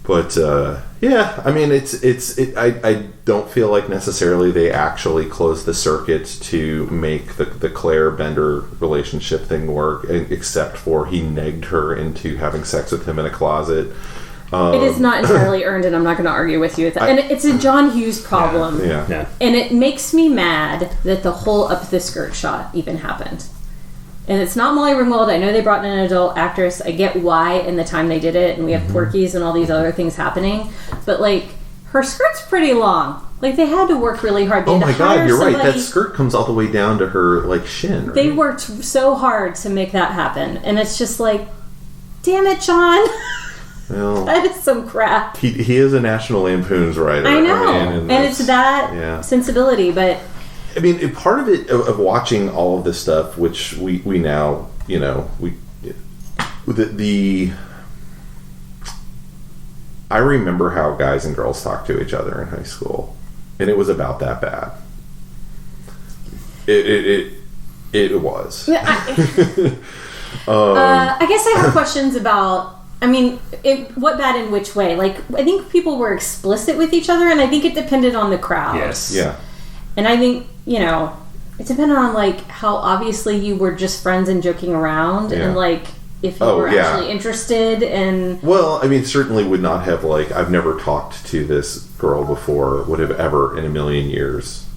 But I mean, I don't feel like necessarily they actually closed the circuit to make the Claire Bender relationship thing work, except for he negged her into having sex with him in a closet. It is not entirely earned, and I'm not going to argue with you with that. And it's a John Hughes problem. Yeah. And it makes me mad that the whole up the skirt shot even happened. And it's not Molly Ringwald. I know they brought in an adult actress. I get why and the time they did it. And we have Porky's and all these other things happening. But, like, her skirt's pretty long. Like, they had to work really hard. They oh, my God, you're right. That skirt comes all the way down to her, like, shin. Right? They worked so hard to make that happen. And it's just like, damn it, John. Well, that is some crap. He is a National Lampoon's writer. I know. And it's that sensibility, but... I mean, part of it, of watching all of this stuff, which we now, I remember how guys and girls talk to each other in high school, and it was about that bad. It was. I guess I have questions about, I mean, what bad in which way? Like, I think people were explicit with each other, and I think it depended on the crowd. Yes. Yeah. And I think, it depended on, like, how obviously you were just friends and joking around and, like, if you were actually interested and... Well, I mean, certainly would not have, like, I've never talked to this girl before, would have ever in a million years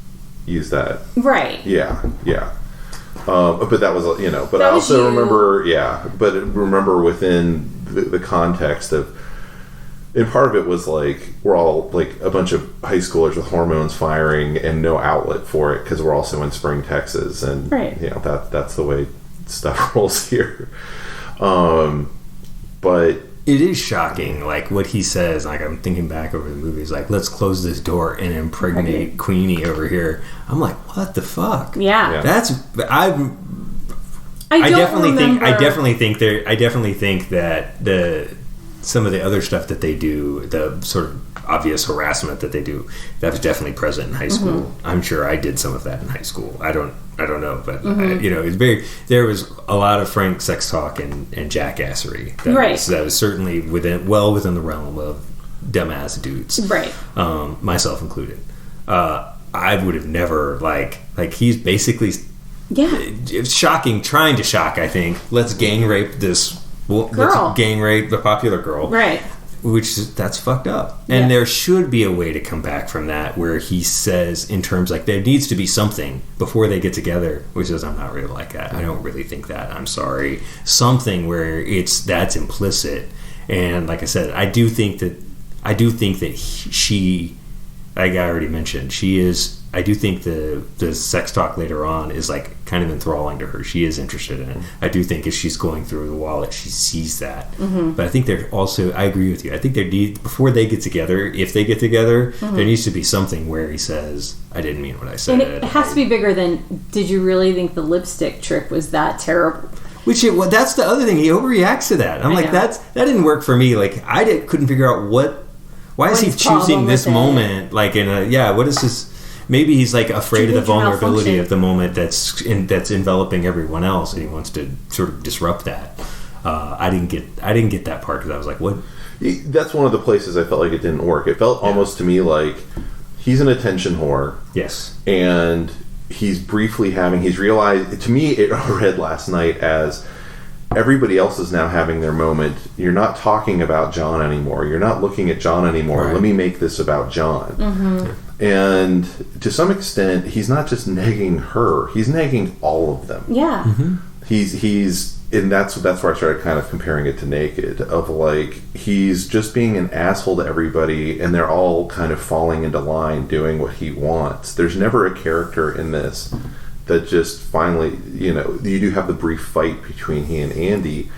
used that. Right. Yeah. But that was, but that I also remember, but remember within the context of... And part of it was like we're all like a bunch of high schoolers with hormones firing and no outlet for it because we're also in Spring, Texas, and that's the way stuff rolls here. But it is shocking, like what he says. Like I'm thinking back over the movies, like let's close this door and impregnate Queenie over here. I'm like, what the fuck? Yeah. That's I definitely think that some of the other stuff that they do, the sort of obvious harassment that they do, that was definitely present in high school. I'm sure I did some of that in high school. I don't know, but it's there was a lot of frank sex talk and jackassery. That was certainly within the realm of dumbass dudes, right? Myself included. I would have never like he's basically it's shocking, trying to shock. I think let's gang rape this. Let's gang rape the popular girl, right? That's fucked up. And there should be a way to come back from that, where he says, in terms like there needs to be something before they get together, which is I'm not really like that. I don't really think that. I'm sorry. Something where that's implicit. And like I said, I do think that she, like I already mentioned, she is. I do think the sex talk later on is like kind of enthralling to her. She is interested in it. I do think if she's going through the wallet, she sees that. But I think they're also, I agree with you. I think before they get together, if they get together, there needs to be something where he says, I didn't mean what I said. And it has to be bigger than, did you really think the lipstick trick was that terrible? That's the other thing. He overreacts to that. I'm like, that didn't work for me. Like, couldn't figure out why is he choosing this moment? Like, what is this? Maybe he's like afraid of the vulnerability of the moment that's enveloping everyone else, and he wants to sort of disrupt that. I didn't get that part because I was like, what? That's one of the places I felt like it didn't work. It felt almost to me like he's an attention whore. Yes. And he's realized, to me, it read last night as everybody else is now having their moment. You're not talking about John anymore. You're not looking at John anymore. Right. Let me make this about John. Mm-hmm. And to some extent, he's not just negging her. He's negging all of them. Yeah. Mm-hmm. And that's where I started kind of comparing it to Naked, of like, he's just being an asshole to everybody, and they're all kind of falling into line doing what he wants. There's never a character in this that just finally, you do have the brief fight between he and Andy,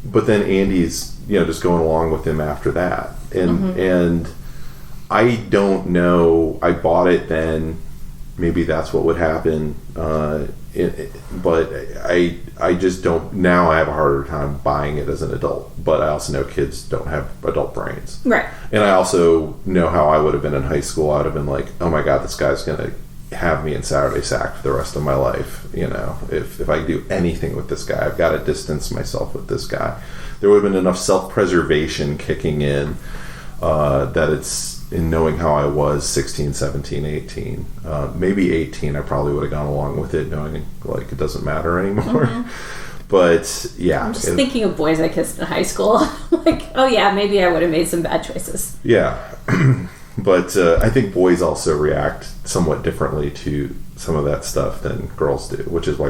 but then Andy's, just going along with him after that. And I don't know, I bought it then, maybe that's what would happen, but I just don't, now I have a harder time buying it as an adult, but I also know kids don't have adult brains. Right. And I also know how I would have been in high school. I would have been like, oh my God, this guy's going to have me in Saturday Sack for the rest of my life. If I do anything with this guy, I've got to distance myself with this guy. There would have been enough self-preservation kicking in that it's, in knowing how I was 16, 17, 18, maybe 18, I probably would have gone along with it, knowing like it doesn't matter anymore. Mm-hmm. But yeah, I'm just thinking of boys I kissed in high school. Like, oh yeah, maybe I would have made some bad choices. Yeah. But I think boys also react somewhat differently to some of that stuff than girls do, which is why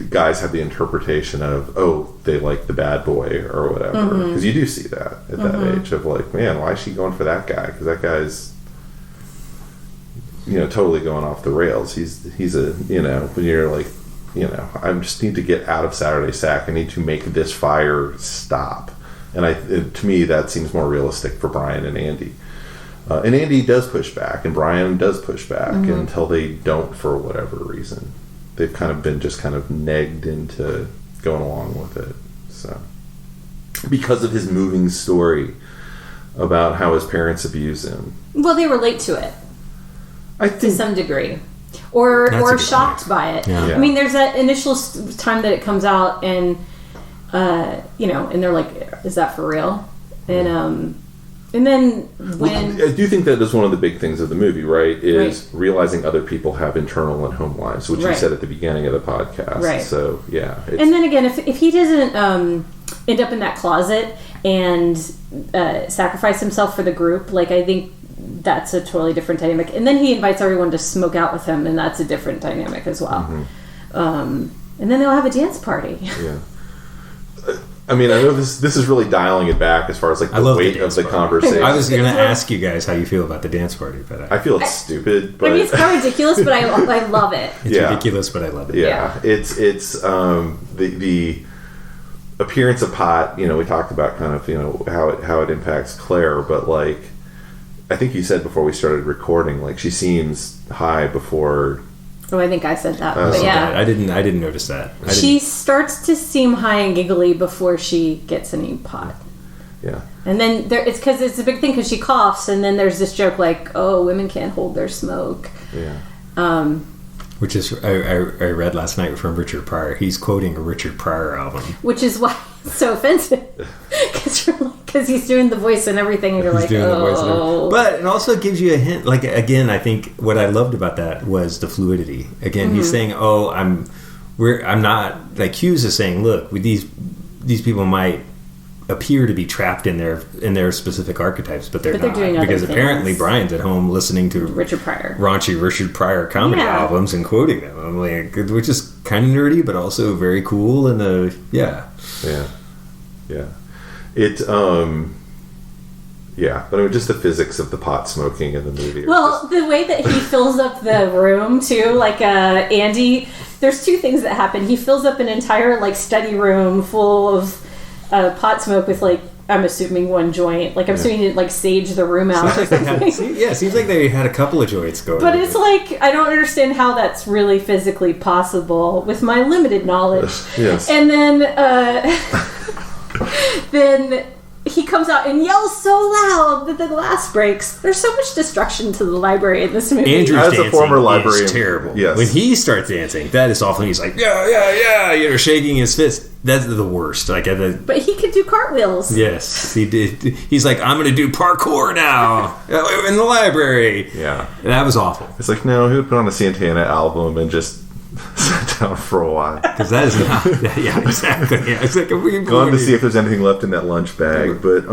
guys have the interpretation of, oh, they like the bad boy or whatever. Because you do see that at that age of like, man, why is she going for that guy? Because that guy's, totally going off the rails. He's a, when you're like, I just need to get out of Saturday Sack. I need to make this fire stop. And to me, that seems more realistic for Brian and Andy. And Andy does push back, and Brian does push back until they don't for whatever reason. They've kind of been just kind of negged into going along with it. So, because of his moving story about how his parents abuse him. Well, they relate to it. I think to some degree. Or shocked by it. Yeah. I mean, there's that initial time that it comes out, and, and they're like, is that for real? And then when... I do think that is one of the big things of the movie, right? Is realizing other people have internal and home lives, which you said at the beginning of the podcast. Right. So, yeah. And then again, if he doesn't end up in that closet and sacrifice himself for the group, like, I think that's a totally different dynamic. And then he invites everyone to smoke out with him, and that's a different dynamic as well. And then they'll have a dance party. Yeah. I mean, I know this is really dialing it back as far as like the weight of the conversation. I was going to ask you guys how you feel about the dance party, but I feel it's stupid. But I mean, it's kind of ridiculous, but I love it. It's ridiculous, but I love it. Yeah. It's the appearance of pot. We talked about kind of how it impacts Claire, but like I think you said before we started recording, like she seems high before. Oh, I think I said that. But yeah, I didn't notice that. She starts to seem high and giggly before she gets any pot. Yeah. And then it's because it's a big thing because she coughs, and then there's this joke like, "Oh, women can't hold their smoke." Yeah. Which is I read last night from Richard Pryor. He's quoting a Richard Pryor album, which is why it's so offensive because he's doing the voice and everything, and you're like, oh. But it also gives you a hint. Like again, I think what I loved about that was the fluidity. Again, he's saying, "Oh, I'm not." Like Hughes is saying, "Look, these people might appear to be trapped in their specific archetypes, but they're not, doing other because things. Apparently Brian's at home listening to Richard Pryor, raunchy Richard Pryor comedy albums and quoting them. I'm like, which is kind of nerdy, but also very cool and yeah. It but I mean, just the physics of the pot smoking in the movie. Well, the way that he fills up the room too, like Andy. There's two things that happen. He fills up an entire like study room full of pot smoke with like, I'm assuming one joint. Like I'm assuming he like sage the room out or something. Seems like they had a couple of joints going. But it's like I don't understand how that's really physically possible with my limited knowledge. Yes. And then then he comes out and yells so loud that the glass breaks. There's so much destruction to the library in this movie. Andrew's As a dancing former librarian, is terrible. yes. When he starts dancing, that is awful. He's like, yeah, shaking his fist. That's the worst. But he could do cartwheels. Yes, he did. He's like, I'm going to do parkour now in the library. Yeah. And that was awful. It's like, no, he would put on a Santana album and just sat down for a while. Because that is not... Yeah, exactly. Yeah, it's like... Going to see if there's anything left in that lunch bag. But,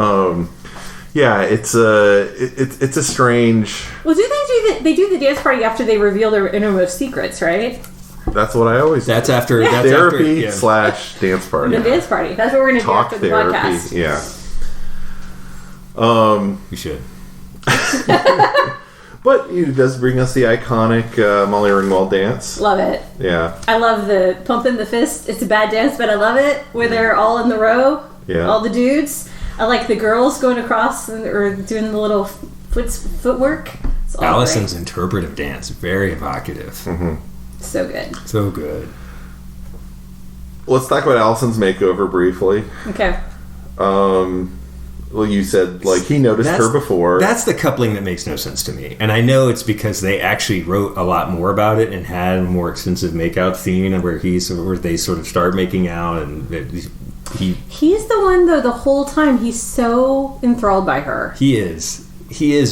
yeah, it's a strange... Well, they do the dance party after they reveal their innermost secrets, right? That's what I always do. That's after... Yeah. That's Therapy after, / dance party. The dance party. That's what we're going to do Talk after the therapy. podcast. Yeah. You should. But it does bring us the iconic Molly Ringwald dance. Love it. Yeah. I love the pumping the fist. It's a bad dance, but I love it. Where they're all in the row. Yeah. All the dudes. I like the girls going across or doing the little footwork. It's all Allison's great. interpretive dance. Very evocative. Mm-hmm. So good. So good. Let's talk about Allison's makeover briefly. Okay. Well, you said, like, he noticed her before. That's the coupling that makes no sense to me. And I know it's because they actually wrote a lot more about it and had a more extensive makeout scene where they sort of start making out and He's the one, though, the whole time he's so enthralled by her. He is,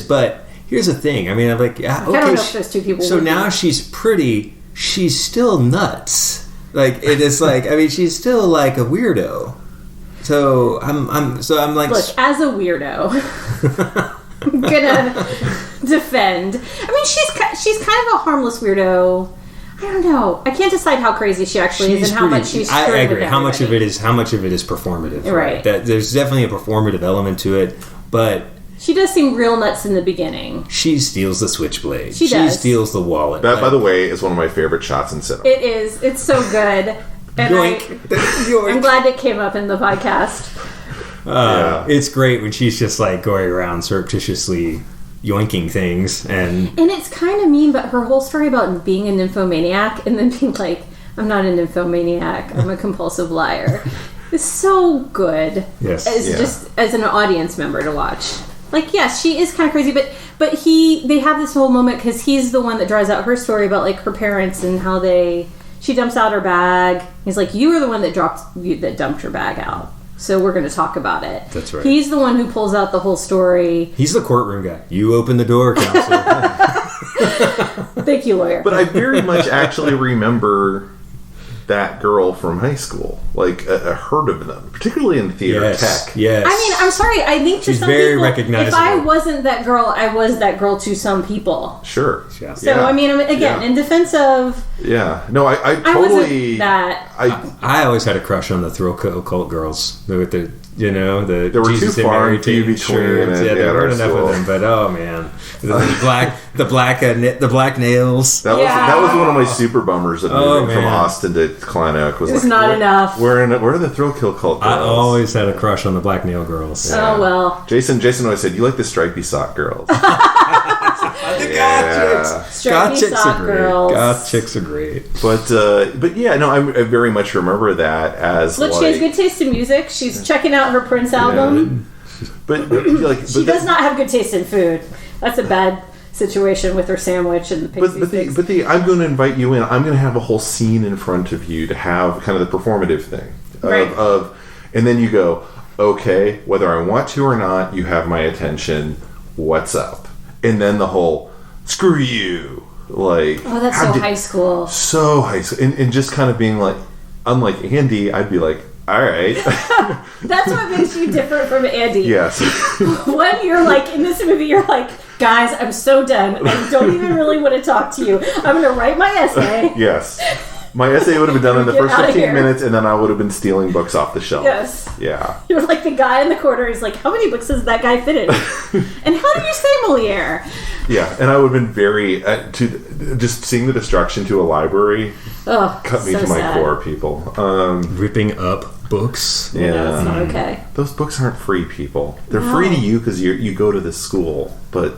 but here's the thing. I mean, I'm like, I don't know if those two people so would now be. she's pretty, she's still nuts. Like, it is like, I mean, she's still like a weirdo. So I'm like, look, as a weirdo, I'm gonna defend. I mean, she's kind of a harmless weirdo. I don't know. I can't decide how crazy she actually is and how much she's. I agree. With how much of everybody. it is performative? Right. That there's definitely a performative element to it, but She does seem real nuts in the beginning. she steals the switchblade. She does. steals the wallet. That, by the way, is one of my favorite shots in cinema. It is. It's so good. And I'm glad it came up in the podcast. It's great when she's just like going around surreptitiously yoinking things and it's kind of mean, but her whole story about being a nymphomaniac and then being like, I'm not a nymphomaniac, I'm a compulsive liar, is so good. Yes. Just as an audience member to watch. Like, yes, she is kind of crazy, but they have this whole moment because he's the one that draws out her story about like her parents and how she dumps out her bag. He's like, you were the one that dumped your bag out. So we're going to talk about it. That's right. He's the one who pulls out the whole story. he's the courtroom guy. You open the door, counselor. Thank you, lawyer. But I very much actually remember that girl from high school. Like, a herd of them, particularly in theater tech. Yes. I mean, I'm sorry. I think to She's some very people, recognizable. if I wasn't that girl, I was that girl to some people. Sure. Yeah. So, I mean, again, Yeah. in defense of... Yeah. No, I I totally... wasn't that... I always had a crush on the thrill cult girls with the there were Jesus too far and and few Mary between shirts. at there our weren't enough school. of them, but oh man, the black nails. That was one of my super bummers of moving from Austin to Klein Oak. It was not enough. Where are the thrill kill cult girls? I always had a crush on the black nail girls. Oh, well. Jason always said, you like the stripy sock girls. Stripey sock girls. Goth chicks are great. But yeah, no, I very much remember that as Look, she has good taste in music. She's checking out her Prince album. But She does not have good taste in food. That's a bad situation with her sandwich and the pixie sticks. But I'm going to invite you in. I'm going to have a whole scene in front of you to have kind of the performative thing of and then you go, okay, whether I want to or not, you have my attention. What's up? And then the whole screw you, like, oh, that's so high school. So high school, and just kind of being like, unlike Andy, I'd be like, all right. That's what makes you different from Andy. Yes. When you're like, in this movie, you're like, guys, I'm so done. I don't even really want to talk to you. I'm going to write my essay. Yes. My essay would have been done in the Get first outta 15 here. minutes, and then I would have been stealing books off the shelf. Yes. Yeah. You're like the guy in the corner. He's like, how many books does that guy fit in? And how do you say Moliere? Yeah, and I would have been very... just seeing the destruction to a library cut me to my core, people. Ripping up books. Yeah. No, it's not okay. Those books aren't free, people. They're free to you because you go to this school, but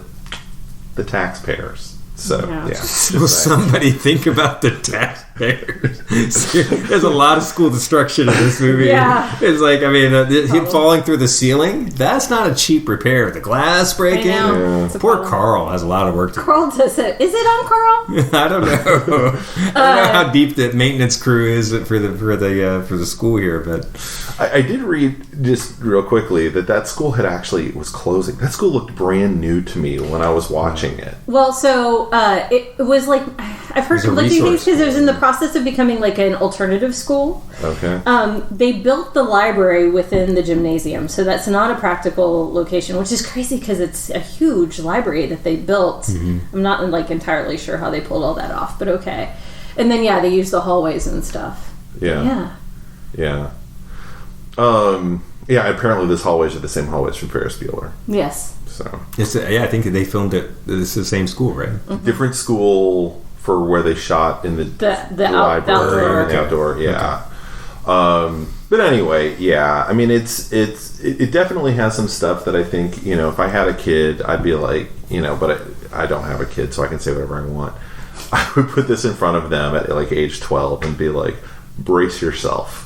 the taxpayers... So, yeah. Will somebody think about the tax? There's a lot of school destruction in this movie. Yeah. It's like, I mean, him falling through the ceiling, that's not a cheap repair. The glass breaking. Poor Carl has a lot of work to do. Carl does it. Is it on Carl? I don't know. I don't know how deep the maintenance crew is for the school here, but I did read just real quickly that school was closing. That school looked brand new to me when I was watching it. Well, so it was like, I've heard conflicting things because it was in the process of becoming like an alternative school. Okay. They built the library within the gymnasium, so that's not a practical location, which is crazy because it's a huge library that they built. Mm-hmm. I'm not like entirely sure how they pulled all that off, but okay. And then they use the hallways and stuff. Yeah. Apparently this hallways are the same hallways from Ferris Bueller. Yes. So I think they filmed it. This is the same school, right? Mm-hmm. Different school for where they shot in the library and the outdoor. Yeah. Okay. But anyway, yeah. I mean, it definitely has some stuff that I think, if I had a kid, I'd be like, but I don't have a kid, so I can say whatever I want. I would put this in front of them at like age 12 and be like, brace yourself.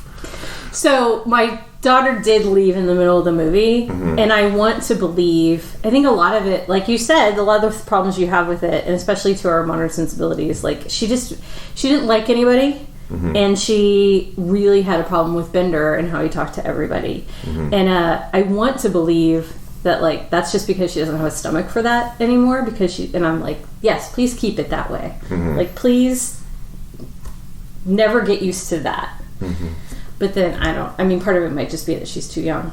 So my daughter did leave in the middle of the movie, mm-hmm. and I want to believe, I think a lot of it, like you said, a lot of the problems you have with it, and especially to our modern sensibilities, like she didn't like anybody, mm-hmm. and she really had a problem with Bender and how he talked to everybody. Mm-hmm. And I want to believe that like that's just because she doesn't have a stomach for that anymore, and I'm like, yes, please keep it that way. Mm-hmm. Like, please never get used to that. Mm-hmm. But then part of it might just be that she's too young.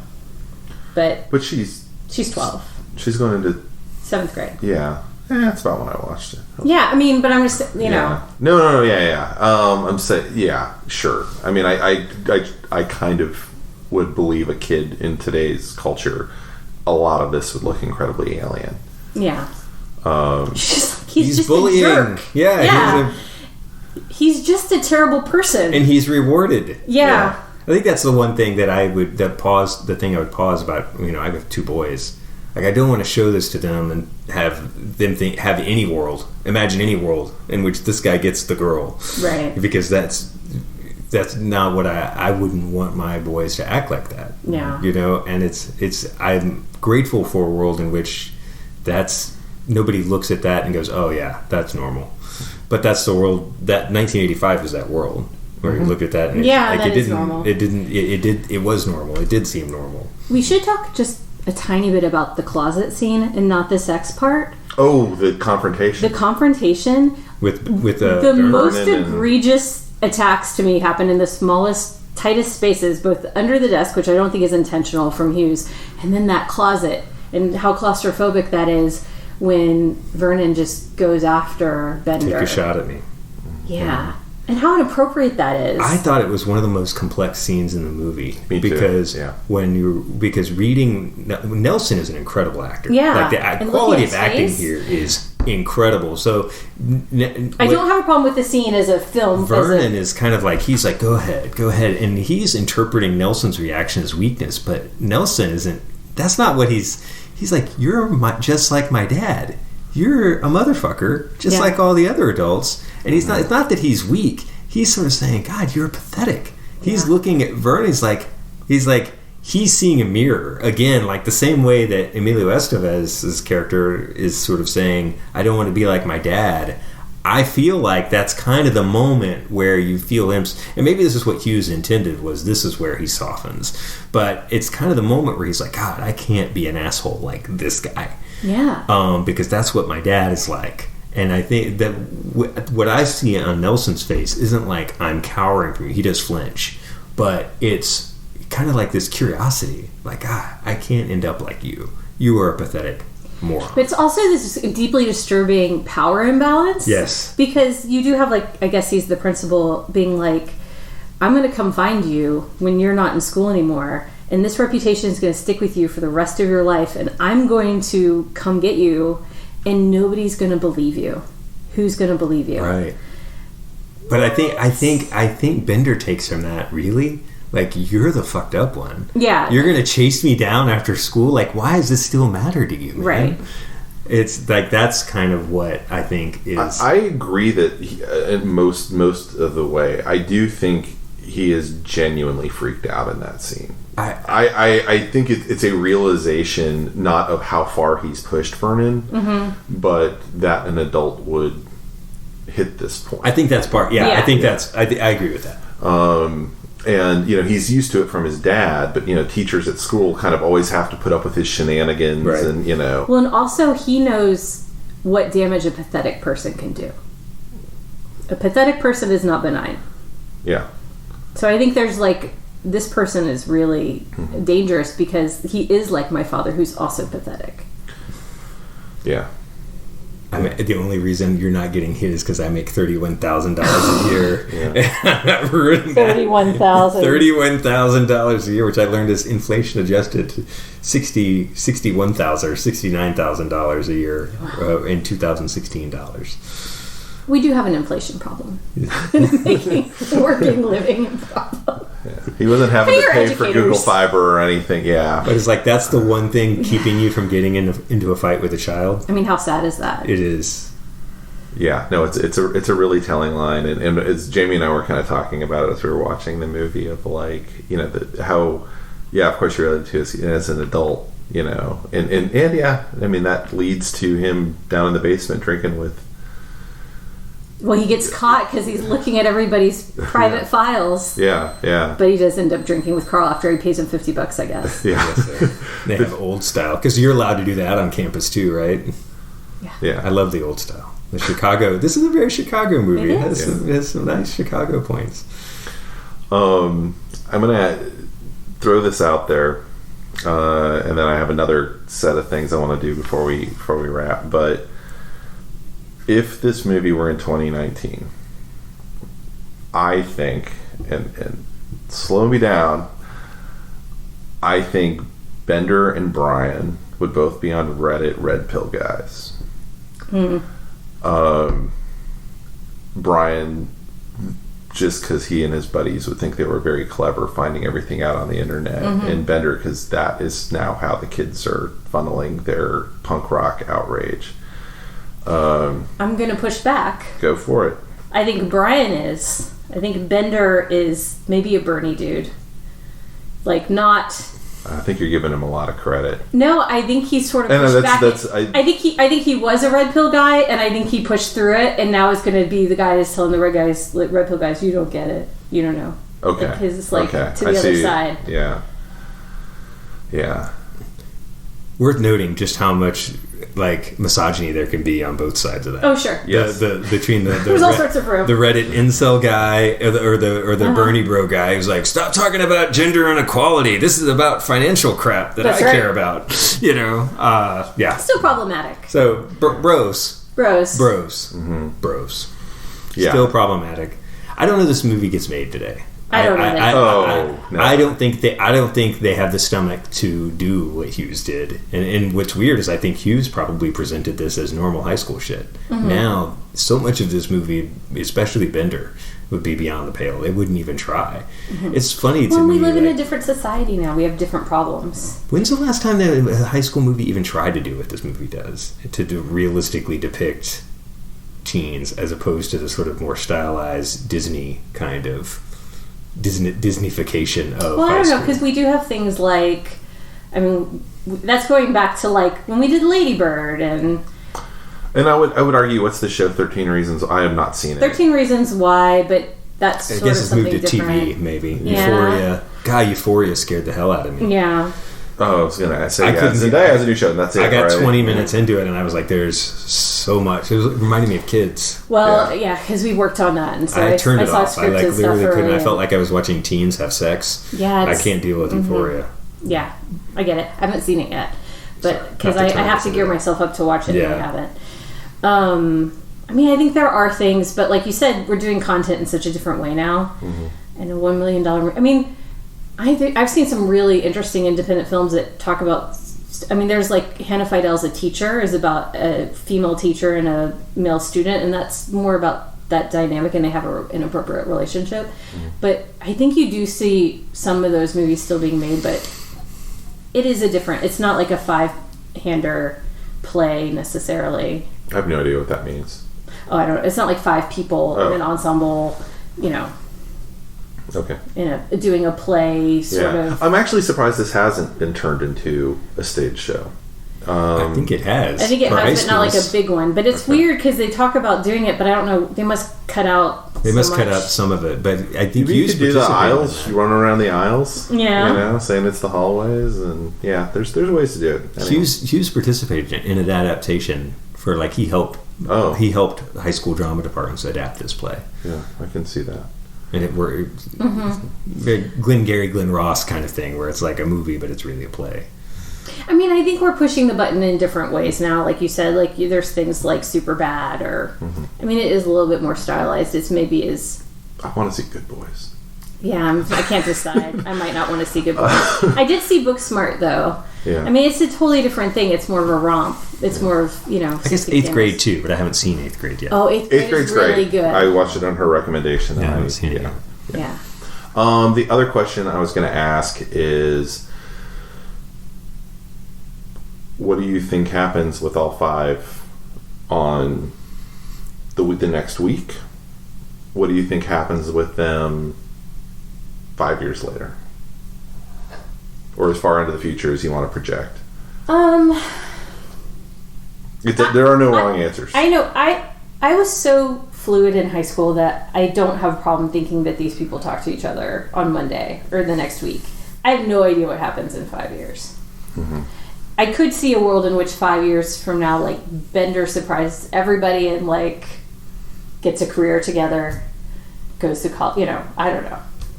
But she's 12. She's going into 7th grade. Yeah. That's about when I watched it. Yeah, but I'm just, know. No, yeah. I'm saying, yeah, sure. I mean, I kind of would believe a kid in today's culture, a lot of this would look incredibly alien. Yeah. He's just bullying. A jerk. Yeah. He's just a terrible person, and he's rewarded. Yeah. I think that's the one thing that I would pause about. I have 2 boys. Like, I don't want to show this to them and have them imagine any world in which this guy gets the girl, right? Because that's not what I wouldn't want my boys to act like that. Yeah. And I'm grateful for a world in which nobody looks at that and goes, oh yeah, that's normal. But that's the world that 1985 was that world where you look at that and that is normal. It was normal. It did seem normal. We should talk just a tiny bit about the closet scene and not the sex part. Oh, the confrontation. With the most egregious attacks to me happen in the smallest, tightest spaces, both under the desk, which I don't think is intentional from Hughes, and then that closet, and how claustrophobic that is when Vernon just goes after Bender. Take a shot at me. Yeah. And how inappropriate that is. I thought it was one of the most complex scenes in the movie. Me because too. Yeah. because reading Nelson is an incredible actor. Yeah. Like the quality of acting here is incredible. So I don't have a problem with the scene as a film. Vernon is kind of like, he's like, go ahead, and he's interpreting Nelson's reaction as weakness, but Nelson isn't. That's not what he's like, you're just like my dad. You're a motherfucker, just like all the other adults. And he's not. It's not that he's weak. He's sort of saying, God, you're pathetic. He's looking at Vernon. He's seeing a mirror again, like the same way that Emilio Estevez's character is sort of saying, I don't want to be like my dad. I feel like that's kind of the moment where you feel him, and maybe this is what Hughes intended, was this is where he softens. But it's kind of the moment where he's like, God, I can't be an asshole like this guy. Yeah. Because that's what my dad is like. And I think that what I see on Nelson's face isn't like I'm cowering from you. He does flinch. But it's kind of like this curiosity. Like, I can't end up like you. You are a pathetic moron. But it's also this deeply disturbing power imbalance. Yes. Because you do have, like, I guess he's the principal being like, I'm going to come find you when you're not in school anymore. And this reputation is going to stick with you for the rest of your life. And I'm going to come get you. And nobody's going to believe you. Who's going to believe you? Right. But I think Bender takes from that, really? Like, you're the fucked up one. Yeah. You're going to chase me down after school? Like, why does this still matter to you, man? Right. It's like that's kind of what I think is. I agree that most of the way, I do think he is genuinely freaked out in that scene. I think it's a realization not of how far he's pushed Vernon, but that an adult would hit this point. I think that's part. Yeah, I think that's. I agree with that. And he's used to it from his dad, but teachers at school kind of always have to put up with his shenanigans, right. And Well, and also he knows what damage a pathetic person can do. A pathetic person is not benign. Yeah. So I think there's this person is really dangerous because he is like my father, who's also pathetic. Yeah. I mean, the only reason you're not getting hit is because I make $31,000 a year. Yeah. $31,000 a year, which I learned is inflation adjusted to $61,000 or $69,000 a year in 2016 dollars. We do have an inflation problem. Making working living problem. Yeah. He wasn't having to pay for Google Fiber or anything. Yeah, but it's like that's the one thing keeping you from getting into a fight with a child. I mean, how sad is that? It is. Yeah, no, it's a really telling line, and as Jamie and I were kind of talking about it as we were watching the movie of how of course you're related to as an adult, and yeah, I mean that leads to him down in the basement drinking with. Well, he gets caught because he's looking at everybody's private files. Yeah. But he does end up drinking with Carl after he pays him $50, I guess. Yeah. They have old style. Because you're allowed to do that on campus too, right? Yeah. I love the old style. The Chicago. This is a very Chicago movie. It has some nice Chicago points. I'm going to throw this out there. And then I have another set of things I want to do before we wrap. But if this movie were in 2019, I think, and slow me down, I think Bender and Brian would both be on Reddit Red Pill Guys. Brian, just because he and his buddies would think they were very clever finding everything out on the internet, and Bender because that is now how the kids are funneling their punk rock outrage. I'm going to push back. Go for it. I think Brian is. I think Bender is maybe a Bernie dude. Not... I think you're giving him a lot of credit. No, I think he's sort of pushed back. I think he was a red pill guy, and I think he pushed through it, and now is going to be the guy that's telling the red pill guys, you don't get it. You don't know. Okay. Because it's to the other side. Yeah. Yeah. Worth noting just how much misogyny there can be on both sides of that. Oh sure. Yes. Between the there's all sorts of room. The Reddit incel guy or the Bernie bro guy who's like, stop talking about gender inequality. This is about financial crap that I care about. Yeah. Still problematic. So bros. Mm-hmm. Bros. Yeah. Still problematic. I don't know if this movie gets made today. I don't know. No. I don't think they have the stomach to do what Hughes did. And what's weird is I think Hughes probably presented this as normal high school shit. Now, so much of this movie, especially Bender, would be beyond the pale. They wouldn't even try. It's funny to me. Well, we live in a different society now. We have different problems. When's the last time that a high school movie even tried to do what this movie does? To realistically depict teens as opposed to the sort of more stylized Disney kind of Disneyfication of I high don't know, school. because we do have things that's going back to when we did Lady Bird and I would argue, what's the show 13 Reasons? I have not seen it. 13 Reasons Why, but that's I sort guess of it's something moved to different. TV, maybe. Yeah. Euphoria. God, Euphoria scared the hell out of me. Yeah. Oh, I was going to say, couldn't Zendaya has a new show, and that's it. I got right? 20 minutes into it, and I was like, there's so much. It reminded me of Kids. Well, yeah, because we worked on that, and so I turned it saw off. I scripts and stuff literally couldn't. early. I felt like I was watching teens have sex. Yeah, I can't deal with Euphoria. Yeah, I get it. I haven't seen it yet, but because Have I to have to gear myself up to watch it, and I Yeah. haven't. I mean, I think there are things, but like you said, we're doing content in such a different way now, and a $1 million. I mean, I've seen some really interesting independent films that talk about. I mean, there's Hannah Feidel's A Teacher is about a female teacher and a male student, and that's more about that dynamic, and they have an inappropriate relationship. But I think you do see some of those movies still being made, but it is it's not like a five-hander play necessarily. I have no idea what that means. Oh, I don't know. It's not like 5 people in an ensemble, Okay. Doing a play sort of. I'm actually surprised this hasn't been turned into a stage show. I think it has. I think it has, but not like a big one. But it's weird because they talk about doing it, but I don't know. They must cut out. They must cut out some of it, but I think you could do the aisles. You run around the aisles. Yeah. Saying it's the hallways, and there's ways to do it. Anyway. Hughes participated in an adaptation for he helped. He helped high school drama departments adapt this play. Yeah, I can see that. And it were Glenn Ross kind of thing, where it's like a movie, but it's really a play. I mean, I think we're pushing the button in different ways now. Like you said, there's things like Super Bad, or I mean, it is a little bit more stylized. It's maybe is. I want to see Good Boys. Yeah, I can't decide. I might not want to see Good Boys. I did see Booksmart though. Yeah. I mean, it's a totally different thing. It's more of a romp. It's more of I guess 8th grade too, but I haven't seen 8th grade yet. Oh, 8th grade's really great. good. I watched it on her recommendation. Yeah, I haven't seen it yet. Yeah. The other question I was going to ask is, what do you think happens with all 5 on the next week? What do you think happens with them 5 years later? Or as far into the future as you want to project? There are no wrong answers. I know. I was so fluid in high school that I don't have a problem thinking that these people talk to each other on Monday or the next week. I have no idea what happens in 5 years. Mm-hmm. I could see a world in which 5 years from now, Bender surprises everybody and gets a career together, goes to college. I don't know.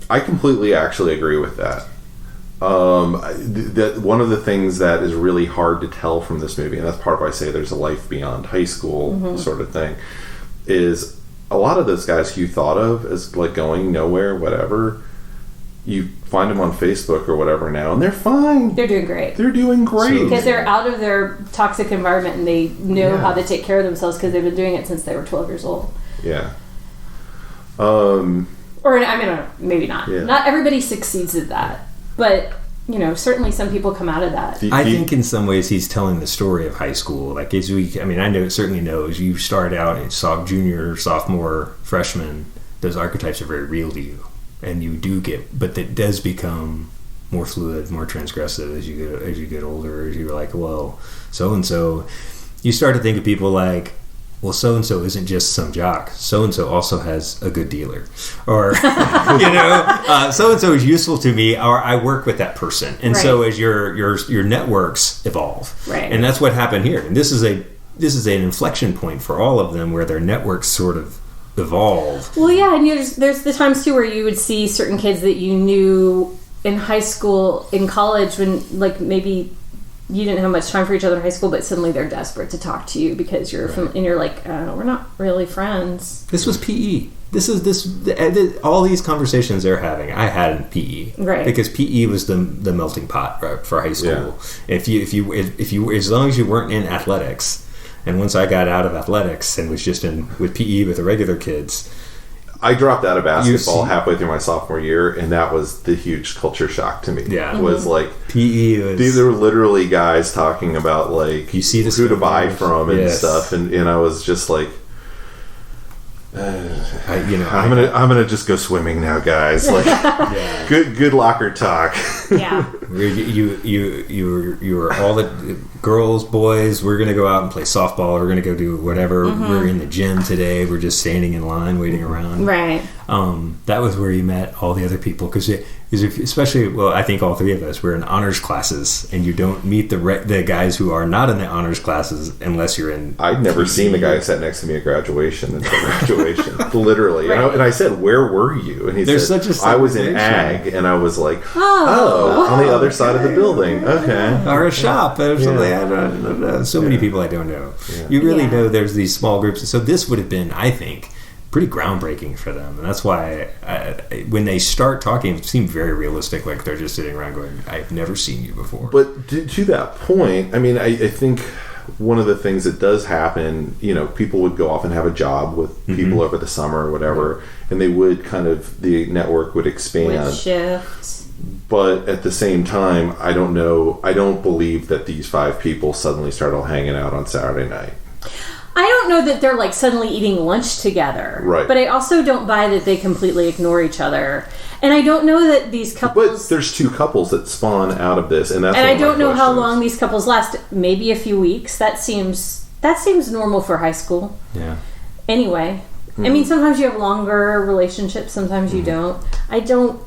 I completely actually agree with that. That one of the things that is really hard to tell from this movie, and that's part of why I say there's a life beyond high school sort of thing, is a lot of those guys who you thought of as going nowhere, whatever, you find them on Facebook or whatever now, and they're fine. They're doing great. They're doing great. Because they're out of their toxic environment and they know how to take care of themselves because they've been doing it since they were 12 years old. Yeah. Or, I mean, maybe not. Yeah. Not everybody succeeds at that. But, certainly some people come out of that. I think in some ways he's telling the story of high school. I certainly know as you start out in junior, sophomore, freshman, those archetypes are very real to you. And you do but it does become more fluid, more transgressive as you get older. As you're well, so-and-so. You start to think of people well, so-and-so isn't just some jock. So-and-so also has a good dealer. Or, so-and-so is useful to me, or I work with that person. And so as your networks evolve. Right. And that's what happened here. And this is an inflection point for all of them where their networks sort of evolve. Well, yeah, and there's the times, too, where you would see certain kids that you knew in high school, in college, when, maybe you didn't have much time for each other in high school, but suddenly they're desperate to talk to you because you're and you're we're not really friends. This was PE. All these conversations they're having, I had in PE, right? Because PE was the melting pot for high school. Yeah. If you as long as you weren't in athletics, and once I got out of athletics and was just with PE with the regular kids. I dropped out of basketball halfway through my sophomore year, and that was the huge culture shock to me. Yeah. It was PE was... These are literally guys talking about, you see this who to buy from and stuff, and I was just I'm gonna just go swimming now, guys. Good locker talk. Yeah. You were all the girls, boys. We're gonna go out and play softball. We're gonna go do whatever. We're in the gym today. We're just standing in line, waiting around. Right. That was where you met all the other people because especially, I think all 3 of us were in honors classes, and you don't meet the guys who are not in the honors classes unless you're in. I'd never seen the guy who sat next to me at graduation until graduation, literally. Right. And I said, "Where were you?" And he said, "I was in ag," and I was like, "Oh, on the other side of the building, okay." Or a shop. Or something. I don't know. So many people I don't know. Yeah. You really know there's these small groups. So this would have been, I think, pretty groundbreaking for them, and that's why when they start talking, it seems very realistic. Like they're just sitting around going, "I've never seen you before." But to that point, I mean, I think one of the things that does happen, people would go off and have a job with people over the summer or whatever, and they would the network would expand. With shifts. But at the same time, I don't know. I don't believe that these 5 people suddenly started hanging out on Saturday night. I don't know that they're like suddenly eating lunch together. Right. But I also don't buy that they completely ignore each other. And I don't know that these couples... But there's 2 couples that spawn out of this, and that's. And one I of my don't know how questions. long these couples last. Maybe a few weeks. That seems normal for high school. Yeah. Anyway, I mean, sometimes you have longer relationships. Sometimes you don't. I don't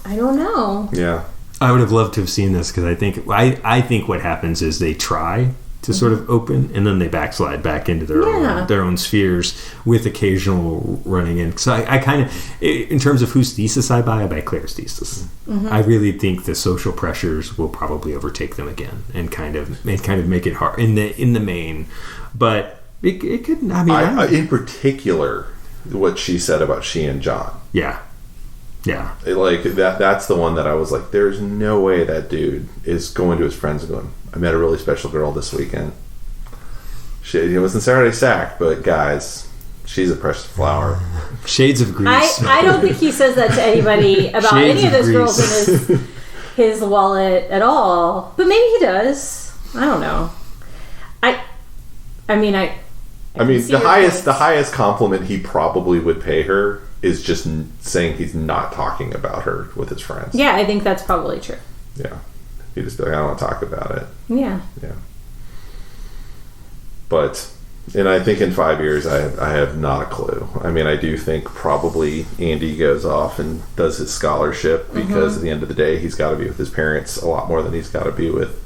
know. Yeah. I would have loved to have seen this because I think what happens is they try to sort of open and then they backslide back into their own spheres with occasional running in. So I kind of, in terms of whose thesis I buy Claire's thesis. I really think the social pressures will probably overtake them again and kind of make it hard in the main. But it could. I mean, in particular, what she said about she and John. Yeah. Yeah. Like that's the one that I was like, there's no way that dude is going to his friends and going, I met a really special girl this weekend. It wasn't Saturday Sack, but guys, she's a precious flower. Shades of Grease. I don't think he says that to anybody about Shades any of those of girls in his wallet at all. But maybe he does. I don't know. I mean, the highest compliment he probably would pay her is just saying he's not talking about her with his friends. Yeah, I think that's probably true. Yeah. He'd just be like, I don't want to talk about it. Yeah. Yeah. But, and I think in 5 years, I have not a clue. I mean, I do think probably Andy goes off and does his scholarship because at the end of the day, he's got to be with his parents a lot more than he's got to be with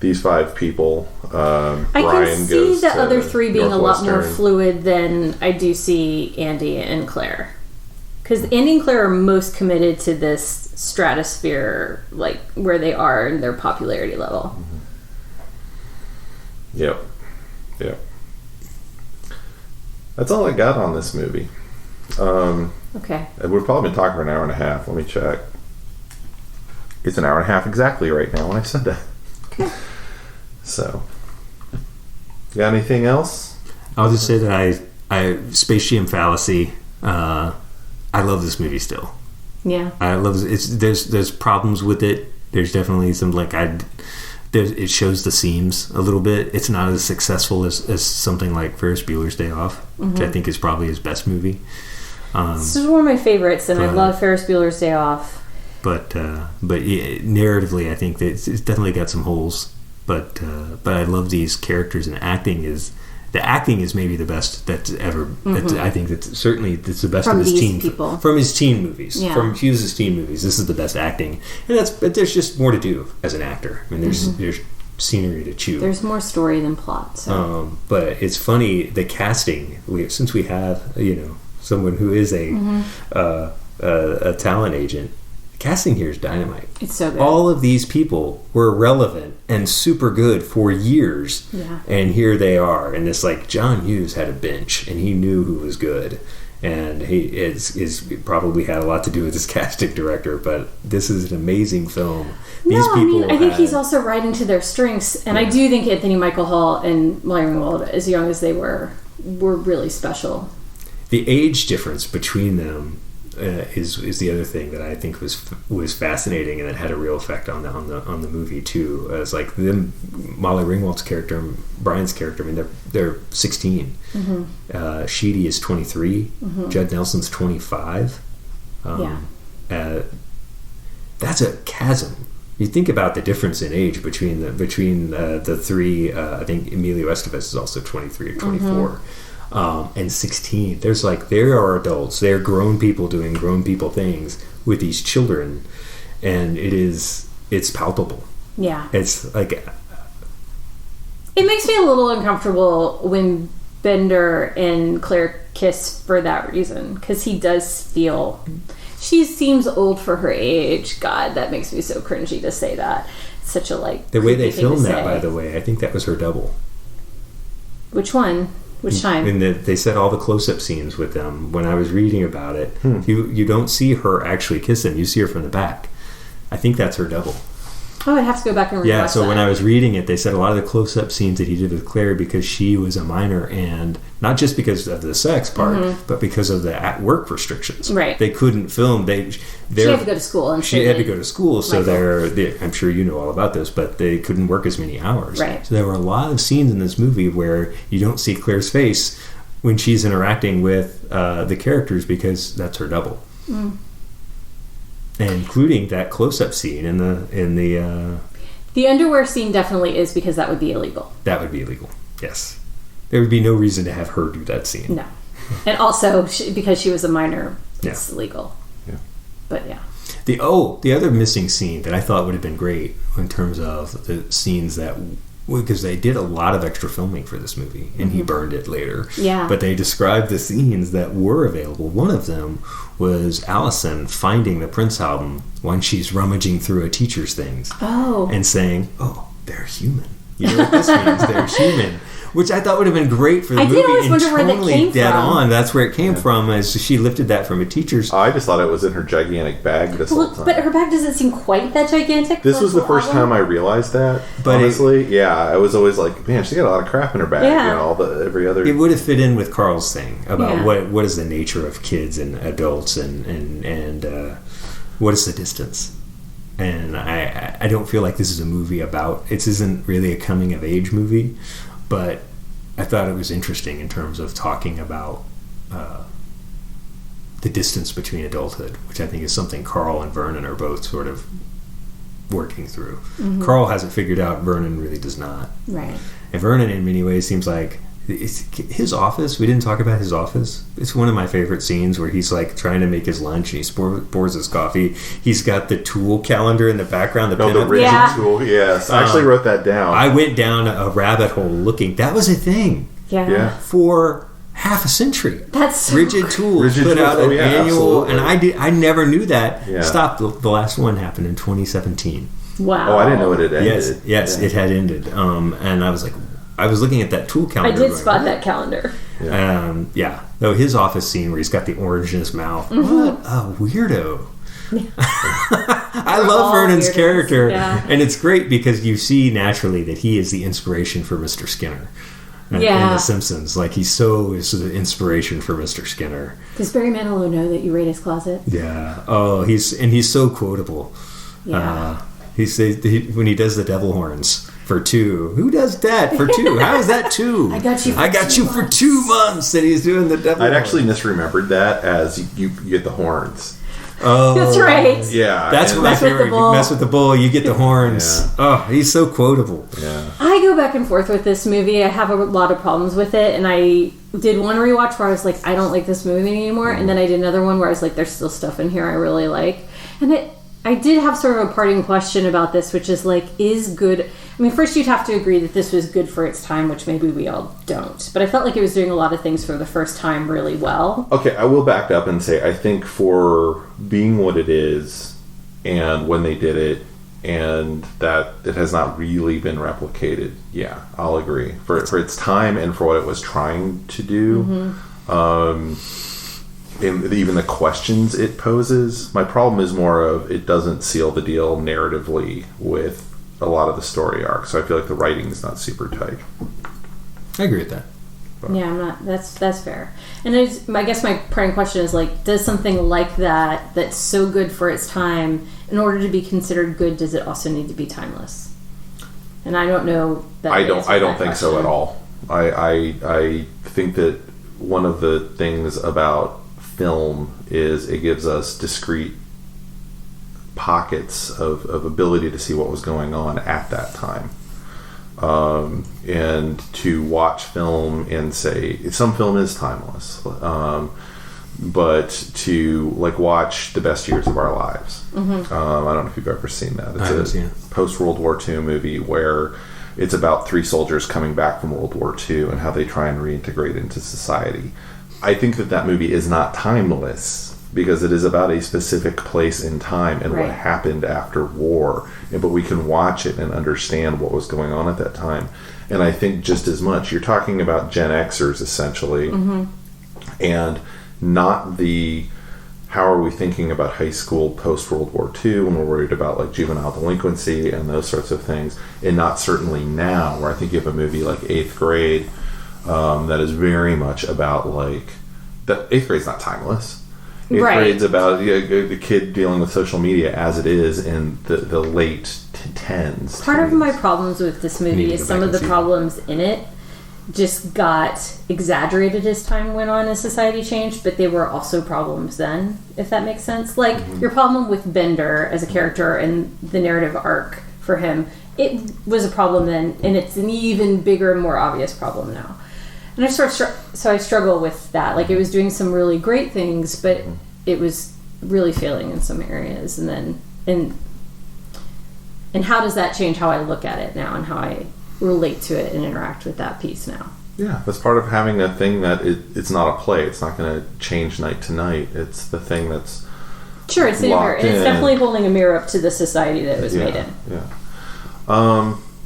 these 5 people. I Brian can see goes the to other 3 being a lot more Northwestern. fluid than I do see Andy and Claire. Because Andy and Claire are most committed to this stratosphere, like where they are in their popularity level. Yep. That's all I got on this movie. Okay. We've probably been talking for an hour and a half. Let me check. It's an hour and a half exactly right now when I said that. Okay. So, you got anything else? I'll just say that I Space Jam Fallacy. I love this movie still. Yeah. I love it. There's problems with it. There's definitely some it shows the seams a little bit. It's not as successful as something like Ferris Bueller's Day Off, which I think is probably his best movie. This is one of my favorites, and I love Ferris Bueller's Day Off. But narratively, I think that it's definitely got some holes. But I love these characters, and the acting is maybe the best that's ever. I think that's certainly it's the best From of his these teen people. from his teen movies. Yeah. From Hughes' teen movies, this is the best acting, and but there's just more to do as an actor. I mean, there's scenery to chew. There's more story than plot. So. But it's funny the casting. Since we have someone who is a talent agent. Casting here is dynamite. It's so good. All of these people were relevant and super good for years. Yeah. And here they are. And it's like John Hughes had a bench and he knew who was good. And he is probably had a lot to do with his casting director. But this is an amazing film. I think he's also riding to their strengths. And I do think Anthony Michael Hall and Molly Ringwald, as young as they were really special. The age difference between them is the other thing that I think was fascinating and that had a real effect on the movie too. It's like them, Molly Ringwald's character and Brian's character. I mean, they're 16. Sheedy is 23. Judd Nelson's 25. That's a chasm. You think about the difference in age between the 3. I think Emilio Estevez is also 23 or 24. And 16. There are adults. They're grown people doing grown people things with these children, and it's palpable. Yeah. It's like it makes me a little uncomfortable when Bender and Claire kiss for that reason, because he does feel she seems old for her age. God, that makes me so cringy to say that. It's such a the way they thing to filmed that. say. By the way, I think that was her double. Which one? Which time? And they set all the close-up scenes with them. When I was reading about it, you don't see her actually kiss him. You see her from the back. I think that's her double. Oh, I'd have to go back and rewatch Yeah, so that. when I was reading it, they said a lot of the close-up scenes that he did with Claire, because she was a minor, and not just because of the sex part, but because of the at-work restrictions. Right. They couldn't film. She had to go to school. And She had to go to school, so Michael. I'm sure you know all about this, but they couldn't work as many hours. Right. So there were a lot of scenes in this movie where you don't see Claire's face when she's interacting with the characters, because that's her double. And including that close-up scene in the The underwear scene definitely is, because that would be illegal. that would be illegal. Yes, there would be no reason to have her do that scene. No. And also, because she was a minor, it's Yeah. illegal. Yeah. But yeah. The other missing scene that I thought would have been great in terms of the scenes that, because they did a lot of extra filming for this movie, and he burned it later. Yeah. But they described the scenes that were available. One of them was Allison finding the Prince album when she's rummaging through a teacher's things. Oh. And saying, "Oh, they're human. You know what this means? They're human." Which I thought would have been great for the I movie. did always and wonder where that totally came dead from. on. That's where it came from, as she lifted that from a teacher's. I just thought it was in her gigantic bag this whole time. But her bag doesn't seem quite that gigantic. This for was the a first album. time I realized that. But honestly, yeah, I was always like, man, she's got a lot of crap in her bag. Yeah. You know, all the every other. It would have fit in with Carl's thing about Yeah. what is the nature of kids and adults, and what is the distance. And I don't feel like this is a movie about. It isn't really a coming of age movie, but I thought it was interesting in terms of talking about the distance between adulthood, which I think is something Carl and Vernon are both sort of working through. Carl has it figured out. Vernon really does not. Right. And Vernon, in many ways, seems like his office. We didn't talk about his office. It's one of my favorite scenes where he's like trying to make his lunch and he pours his coffee. He's got the tool calendar in the background. The the rigid Yeah. tool. Yes, I actually wrote that down. I went down a rabbit hole looking. That was a thing Yeah. Yeah. for half a century. That's so Rigid Tools Rigid put Tools, out oh an yeah, annual, absolutely. and I never knew that. Yeah. Stop. The last one happened in 2017. Wow. Oh, I didn't know it had ended. Yes, Yeah. it had ended. And I was like, I was looking at that tool I calendar. did going, spot "What?" that calendar. Yeah. Though his office scene where he's got the orange in his mouth. What a weirdo. I love all Vernon's weirdos. character. Yeah. And it's great because you see naturally that he is the inspiration for Mr. Skinner. In Yeah. The Simpsons. Like is the inspiration for Mr. Skinner. Does Barry Manilow know that you rate his closet? Yeah. Oh, he's so quotable. Yeah. When he does the devil horns for 2. Who does that for 2? How is that 2? I got you for 2 for 2 months that he's doing the devil I'd horns. actually misremembered that as you get the horns. Oh, That's right. Yeah, That's and- my Mess with the favorite. You bull. mess with the bull, you get the horns. Yeah. Oh, he's so quotable. Yeah. I go back and forth with this movie. I have a lot of problems with it, and I did one rewatch where I was like, I don't like this movie anymore, and then I did another one where I was like, there's still stuff in here I really like. And I did have sort of a parting question about this, which is like, is good... I mean, first you'd have to agree that this was good for its time, which maybe we all don't. But I felt like it was doing a lot of things for the first time really well. Okay, I will back up and say I think for being what it is, and when they did it, and that it has not really been replicated. Yeah, I'll agree for its time and for what it was trying to do. And even the questions it poses. My problem is more of it doesn't seal the deal narratively with a lot of the story arc. So I feel like the writing is not super tight. I agree with that. Yeah, I'm not. That's fair. And I guess my parting question is like, does something like that that's so good for its time, in order to be considered good, does it also need to be timeless? And I don't know that. I don't think so at all. I think that one of the things about film is it gives us discrete pockets of ability to see what was going on at that time. And to watch film and say some film is timeless, but to like watch The Best Years of Our Lives. I don't know if you've ever seen that. I haven't It's seen a it. post World War II movie where it's about 3 soldiers coming back from World War II and how they try and reintegrate into society. I think that movie is not timeless because it is about a specific place in time and Right. what happened after war. But we can watch it and understand what was going on at that time. And I think just as much, you're talking about Gen Xers essentially, and not the how are we thinking about high school post World War II when we're worried about like juvenile delinquency and those sorts of things, and not certainly now, where I think you have a movie like 8th Grade that is very much about like that. 8th Grade's not timeless. 8th Grade's about the kid dealing with social media as it is in the late 10s. Part of my problems with this movie is some of the problems in it just got exaggerated as time went on as society changed, but they were also problems then, if that makes sense. Like, your problem with Bender as a character and the narrative arc for him, it was a problem then, and it's an even bigger and more obvious problem now. And I I struggle with that. Like, it was doing some really great things, but it was really failing in some areas. And then, and how does that change how I look at it now and how I relate to it and interact with that piece now? Yeah, that's part of having a thing that it's not a play. It's not going to change night to night. It's the thing that's sure. It's in a mirror, and it's definitely holding a mirror up to the society that it was made in.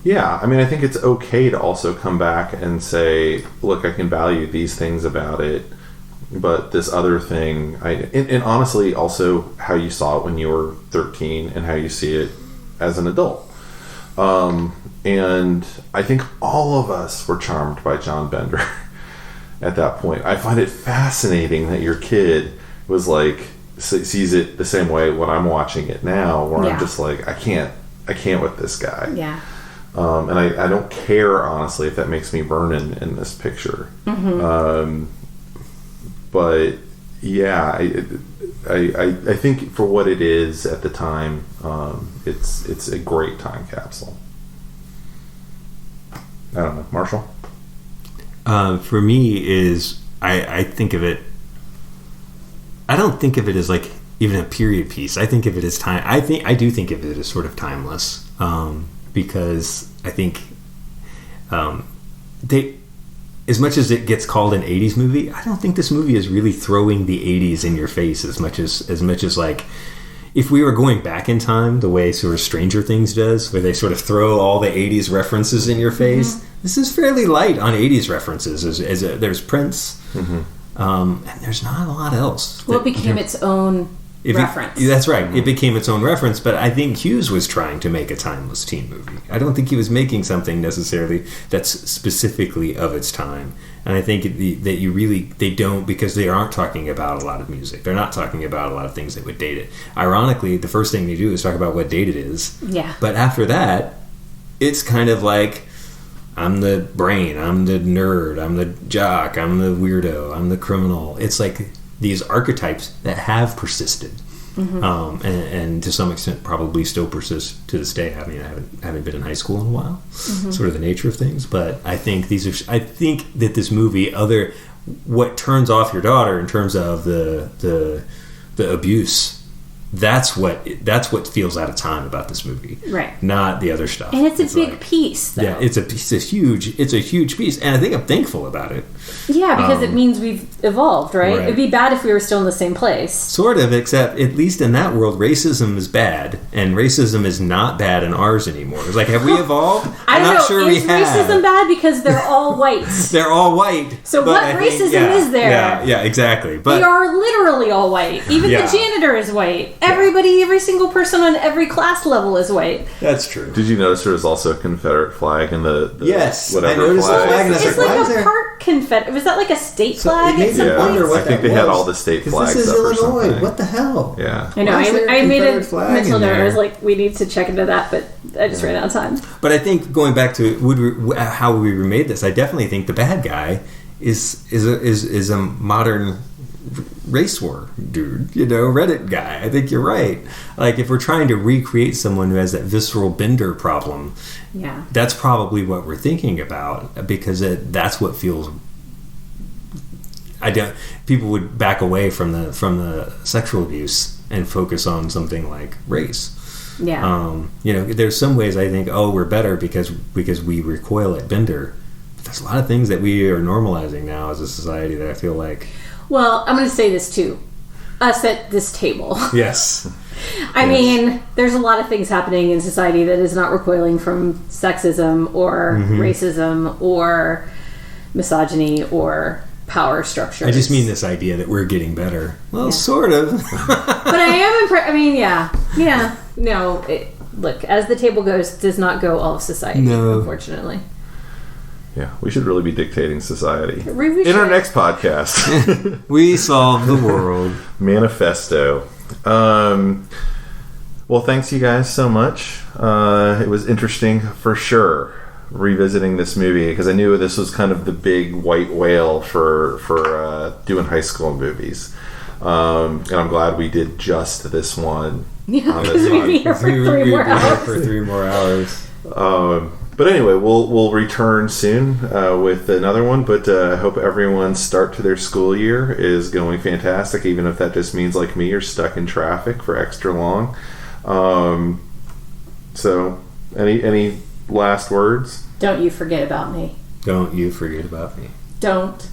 Yeah. I mean, I think it's okay to also come back and say, look, I can value these things about it, but this other thing, and honestly, also how you saw it when you were 13 and how you see it as an adult. And I think all of us were charmed by John Bender at that point. I find it fascinating that your kid was like, sees it the same way when I'm watching it now, where I'm just like, I can't with this guy. Yeah. And I don't care, honestly, if that makes me Vernon in this picture. But yeah, I think for what it is at the time, it's a great time capsule. I don't know, Marshall? For me I think of it, I don't think of it as like even a period piece. I think of it as time. I do think of it as sort of timeless, because I think as much as it gets called an 80s movie, I don't think this movie is really throwing the 80s in your face as much as like, if we were going back in time the way sort of Stranger Things does, where they sort of throw all the 80s references in your face, this is fairly light on 80s references. There's Prince, and there's not a lot else. Well, it became its own reference. That's right. It became its own reference, but I think Hughes was trying to make a timeless teen movie. I don't think he was making something necessarily that's specifically of its time. And I think that they don't, because they aren't talking about a lot of music. They're not talking about a lot of things that would date it. Ironically, the first thing they do is talk about what date it is. Yeah. But after that, it's kind of like, I'm the brain, I'm the nerd, I'm the jock, I'm the weirdo, I'm the criminal. It's like these archetypes that have persisted, and to some extent probably still persist to this day. I mean, I haven't been in high school in a while, sort of the nature of things. But I think I think that this movie, what turns off your daughter in terms of the abuse, that's what feels out of time about this movie, right? Not the other stuff. And it's a big piece, though. Yeah, it's a huge piece, and I think I'm thankful about it. Yeah, because it means we've evolved, right? It'd be bad if we were still in the same place. Sort of, except at least in that world, racism is bad, and racism is not bad in ours anymore. It's like, have we evolved? I'm not sure we have. Is racism bad because they're all white? They're all white. So what racism is there? Yeah, exactly. But they are literally all white. Even the janitor is white. Every single person on every class level is white. That's true. Did you notice there was also a Confederate flag in the yes, whatever I noticed flag? The flag. It's like a part Confederate. Was that like a state flag? It made me wonder what I think they had all the state flags. This is up Illinois. Or something. What the hell? Yeah, I know. I made a mental note. I was like, we need to check into that, but I just ran out of time. But I think going back to how we remade this, I definitely think the bad guy is a modern race war dude, Reddit guy. I think you're right. Like, if we're trying to recreate someone who has that visceral Bender problem, that's probably what we're thinking about, because that's what feels. People would back away from the sexual abuse and focus on something like race. Yeah. There's some ways I think, we're better because we recoil at Bender. But there's a lot of things that we are normalizing now as a society that I feel like. Well, I'm going to say this too. Us at this table. Yes. I mean, there's a lot of things happening in society that is not recoiling from sexism or racism or misogyny or power structures. I just mean this idea that we're getting better. Well, sort of. But I am impressed. I mean, yeah. No, look, as the table goes, does not go all of society, unfortunately. Yeah, we should really be dictating society. In our next podcast. We solve the world. Manifesto. Well, thanks you guys so much. It was interesting for sure revisiting this movie because I knew this was kind of the big white whale for doing high school movies. And I'm glad we did just this one. Yeah, because we'd be here for 3 more hours. For 3 more hours. But anyway, we'll return soon with another one. But I hope everyone's start to their school year is going fantastic, even if that just means, like me, you're stuck in traffic for extra long. So, any last words? Don't you forget about me. Don't you forget about me. Don't.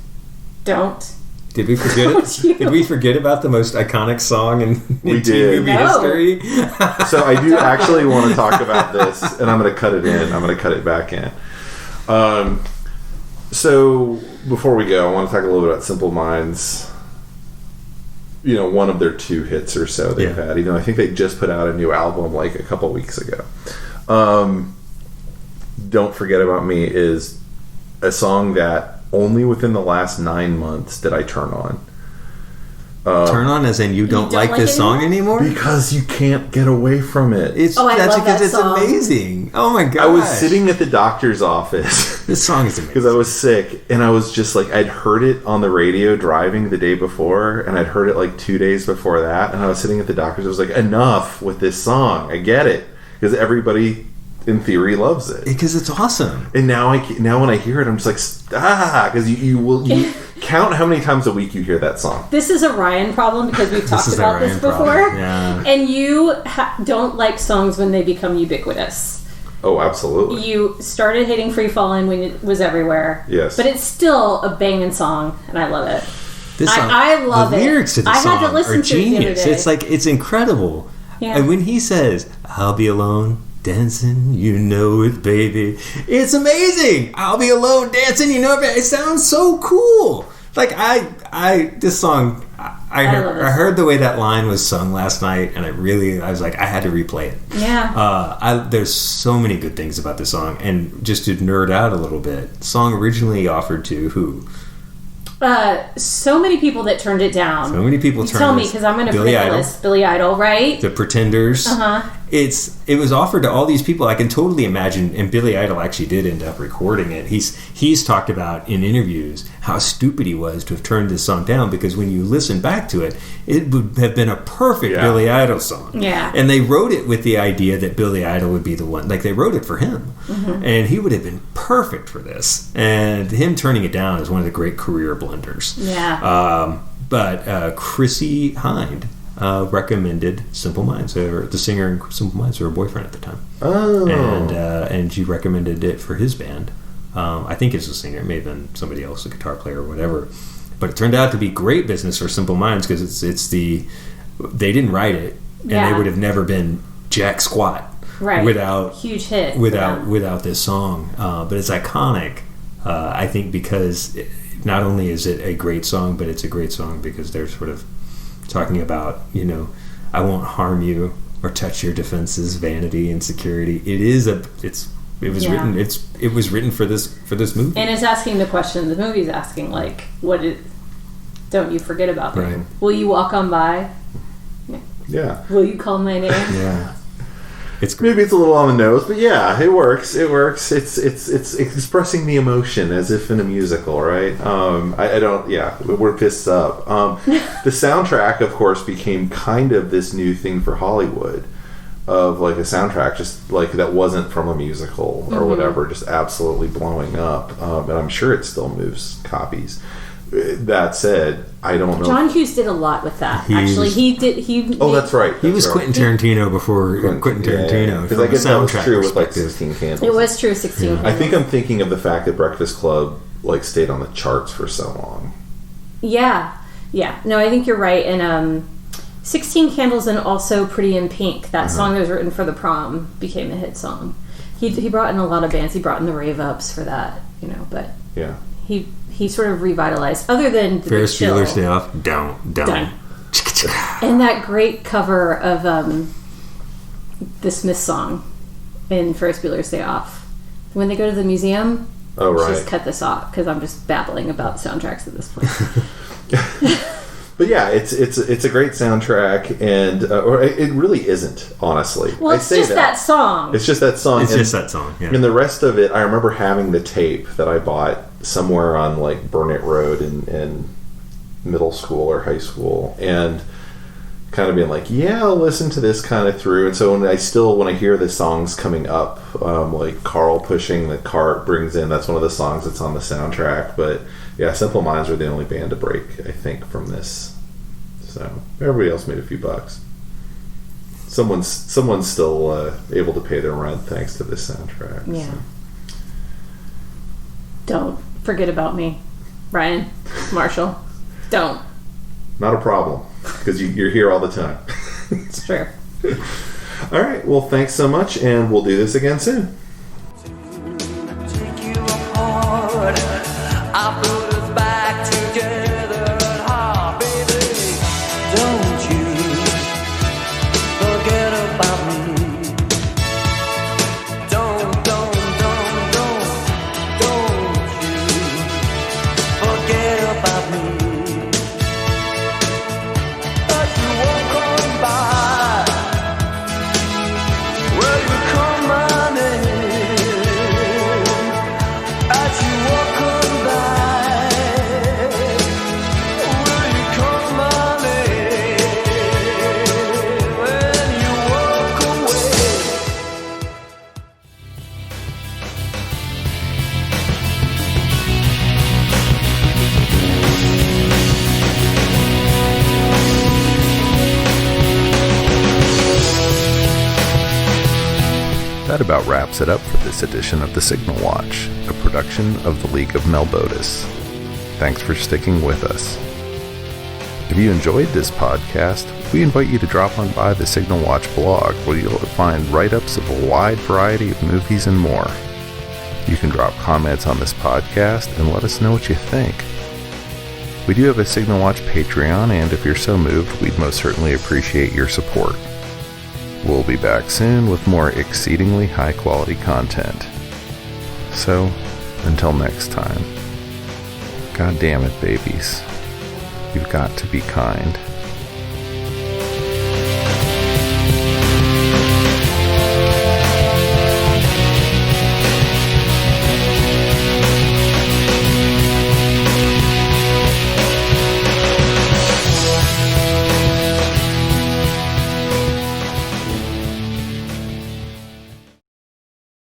Did we forget? Did we forget about the most iconic song in teen movie history? So I do actually want to talk about this, and I'm going to cut it in. I'm going to cut it back in. So before we go, I want to talk a little bit about Simple Minds. One of their 2 hits or so they've had. I think they just put out a new album like a couple weeks ago. Don't Forget About Me is a song that only within the last 9 months did I turn on. Turn on as in you don't like this song anymore? Because you can't get away from it. That's because it's amazing. Oh my god! I was sitting at the doctor's office. This song is amazing. Because I was sick, and I was just like, I'd heard it on the radio driving the day before, and I'd heard it like 2 days before that, and I was sitting at the doctor's. I was like, enough with this song. I get it, because everybody in theory loves it because it's awesome. And now when I hear it, I'm just like, because you count how many times a week you hear that song. This is a Ryan problem because we've talked about this before. Yeah. And you don't like songs when they become ubiquitous. Oh, absolutely. You started hating Free Fallin' when it was everywhere. Yes. But it's still a banging song, and I love it. This song, I love the it. lyrics to the song I had to listen are to it the other day. It's incredible. Yeah. And when he says, "I'll be alone dancing, you know it, baby," it's amazing. I'll be alone dancing, you know it. It sounds so cool. Like this song, I heard the way that line was sung last night, and I was like, I had to replay it. Yeah. There's so many good things about this song, and just to nerd out a little bit, song originally offered to who? So many people that turned it down. So many people turned it down. Tell me, because I'm going to put it on the list. Billy Idol, right? The Pretenders. It was offered to all these people. I can totally imagine, and Billy Idol actually did end up recording it. He's talked about in interviews how stupid he was to have turned this song down, because when you listen back to it, it would have been a perfect Billy Idol song. Yeah. And they wrote it with the idea that Billy Idol would be the one. Like, they wrote it for him. And he would have been perfect for this. And him turning it down is one of the great career blunders. Yeah. But Chrissy Hind recommended Simple Minds, or the singer in Simple Minds, her boyfriend at the time. Oh. And she recommended it for his band. I think it's a singer. It may have been somebody else, a guitar player or whatever. But it turned out to be great business for Simple Minds, because they didn't write it, and they would have never been jack squat without huge hit without this song. But it's iconic, I think, because not only is it a great song, but it's a great song because they're sort of talking about, I won't harm you or touch your defenses, vanity, insecurity. It was written for this movie, and it's asking the question the movie's asking, like, don't you forget about me? Right. Will you walk on by? Yeah. Will you call my name? Yeah. Maybe it's a little on the nose, but yeah, it works. It's expressing the emotion as if in a musical, right? We're pissed up. The soundtrack, of course, became kind of this new thing for Hollywood, of like a soundtrack just like that wasn't from a musical or whatever, just absolutely blowing up. And I'm sure it still moves copies. That said, I don't know. John Hughes did a lot with that. That's right. He was Quentin Tarantino before Quentin Tarantino. Because I guess that was true with like 16 Candles. It was true with 16 Candles. I think I'm thinking of the fact that Breakfast Club like stayed on the charts for so long. Yeah. No, I think you're right. And 16 Candles and also Pretty in Pink, that song that was written for the prom, became a hit song. He brought in a lot of bands. He brought in the Rave Ups for that, but yeah. He he sort of revitalized. Other than the Ferris Chill. Bueller's Day Off. Down. And that great cover of the Smiths song in Ferris Bueller's Day Off. When they go to the museum, Oh, right. just cut this off because I'm just babbling about soundtracks at this point. But yeah, it's a great soundtrack, and or it really isn't, honestly. Well, it's just that song. It's just that song. It's just that song, yeah. And the rest of it, I remember having the tape that I bought somewhere on like Burnett Road in middle school or high school, and kind of being like, yeah, I'll listen to this kind of through. And so when I hear the songs coming up, like Carl pushing the cart brings in, that's one of the songs that's on the soundtrack. But yeah, Simple Minds were the only band to break, I think, from this. So everybody else made a few bucks. Someone's still able to pay their rent thanks to this soundtrack. Yeah. So. Don't forget about me, Brian, Marshall. Don't. Not a problem, because you're here all the time. It's true. All right. Well, thanks so much, and we'll do this again soon. Take you apart. I put us back together at heart, baby. Don't you forget about me. Don't you forget about me. But you won't come by. Well, you call my name as you walk on by. Will you call my name when you walk away? That about wraps it up for this edition of The Signal Watch, a production of the League of Melbotus. Thanks for sticking with us. If you enjoyed this podcast, we invite you to drop on by the Signal Watch blog, where you'll find write-ups of a wide variety of movies and more. You can drop comments on this podcast and let us know what you think. We do have a Signal Watch Patreon, and if you're so moved, we'd most certainly appreciate your support. We'll be back soon with more exceedingly high-quality content. So, until next time, God damn it, babies. You've got to be kind.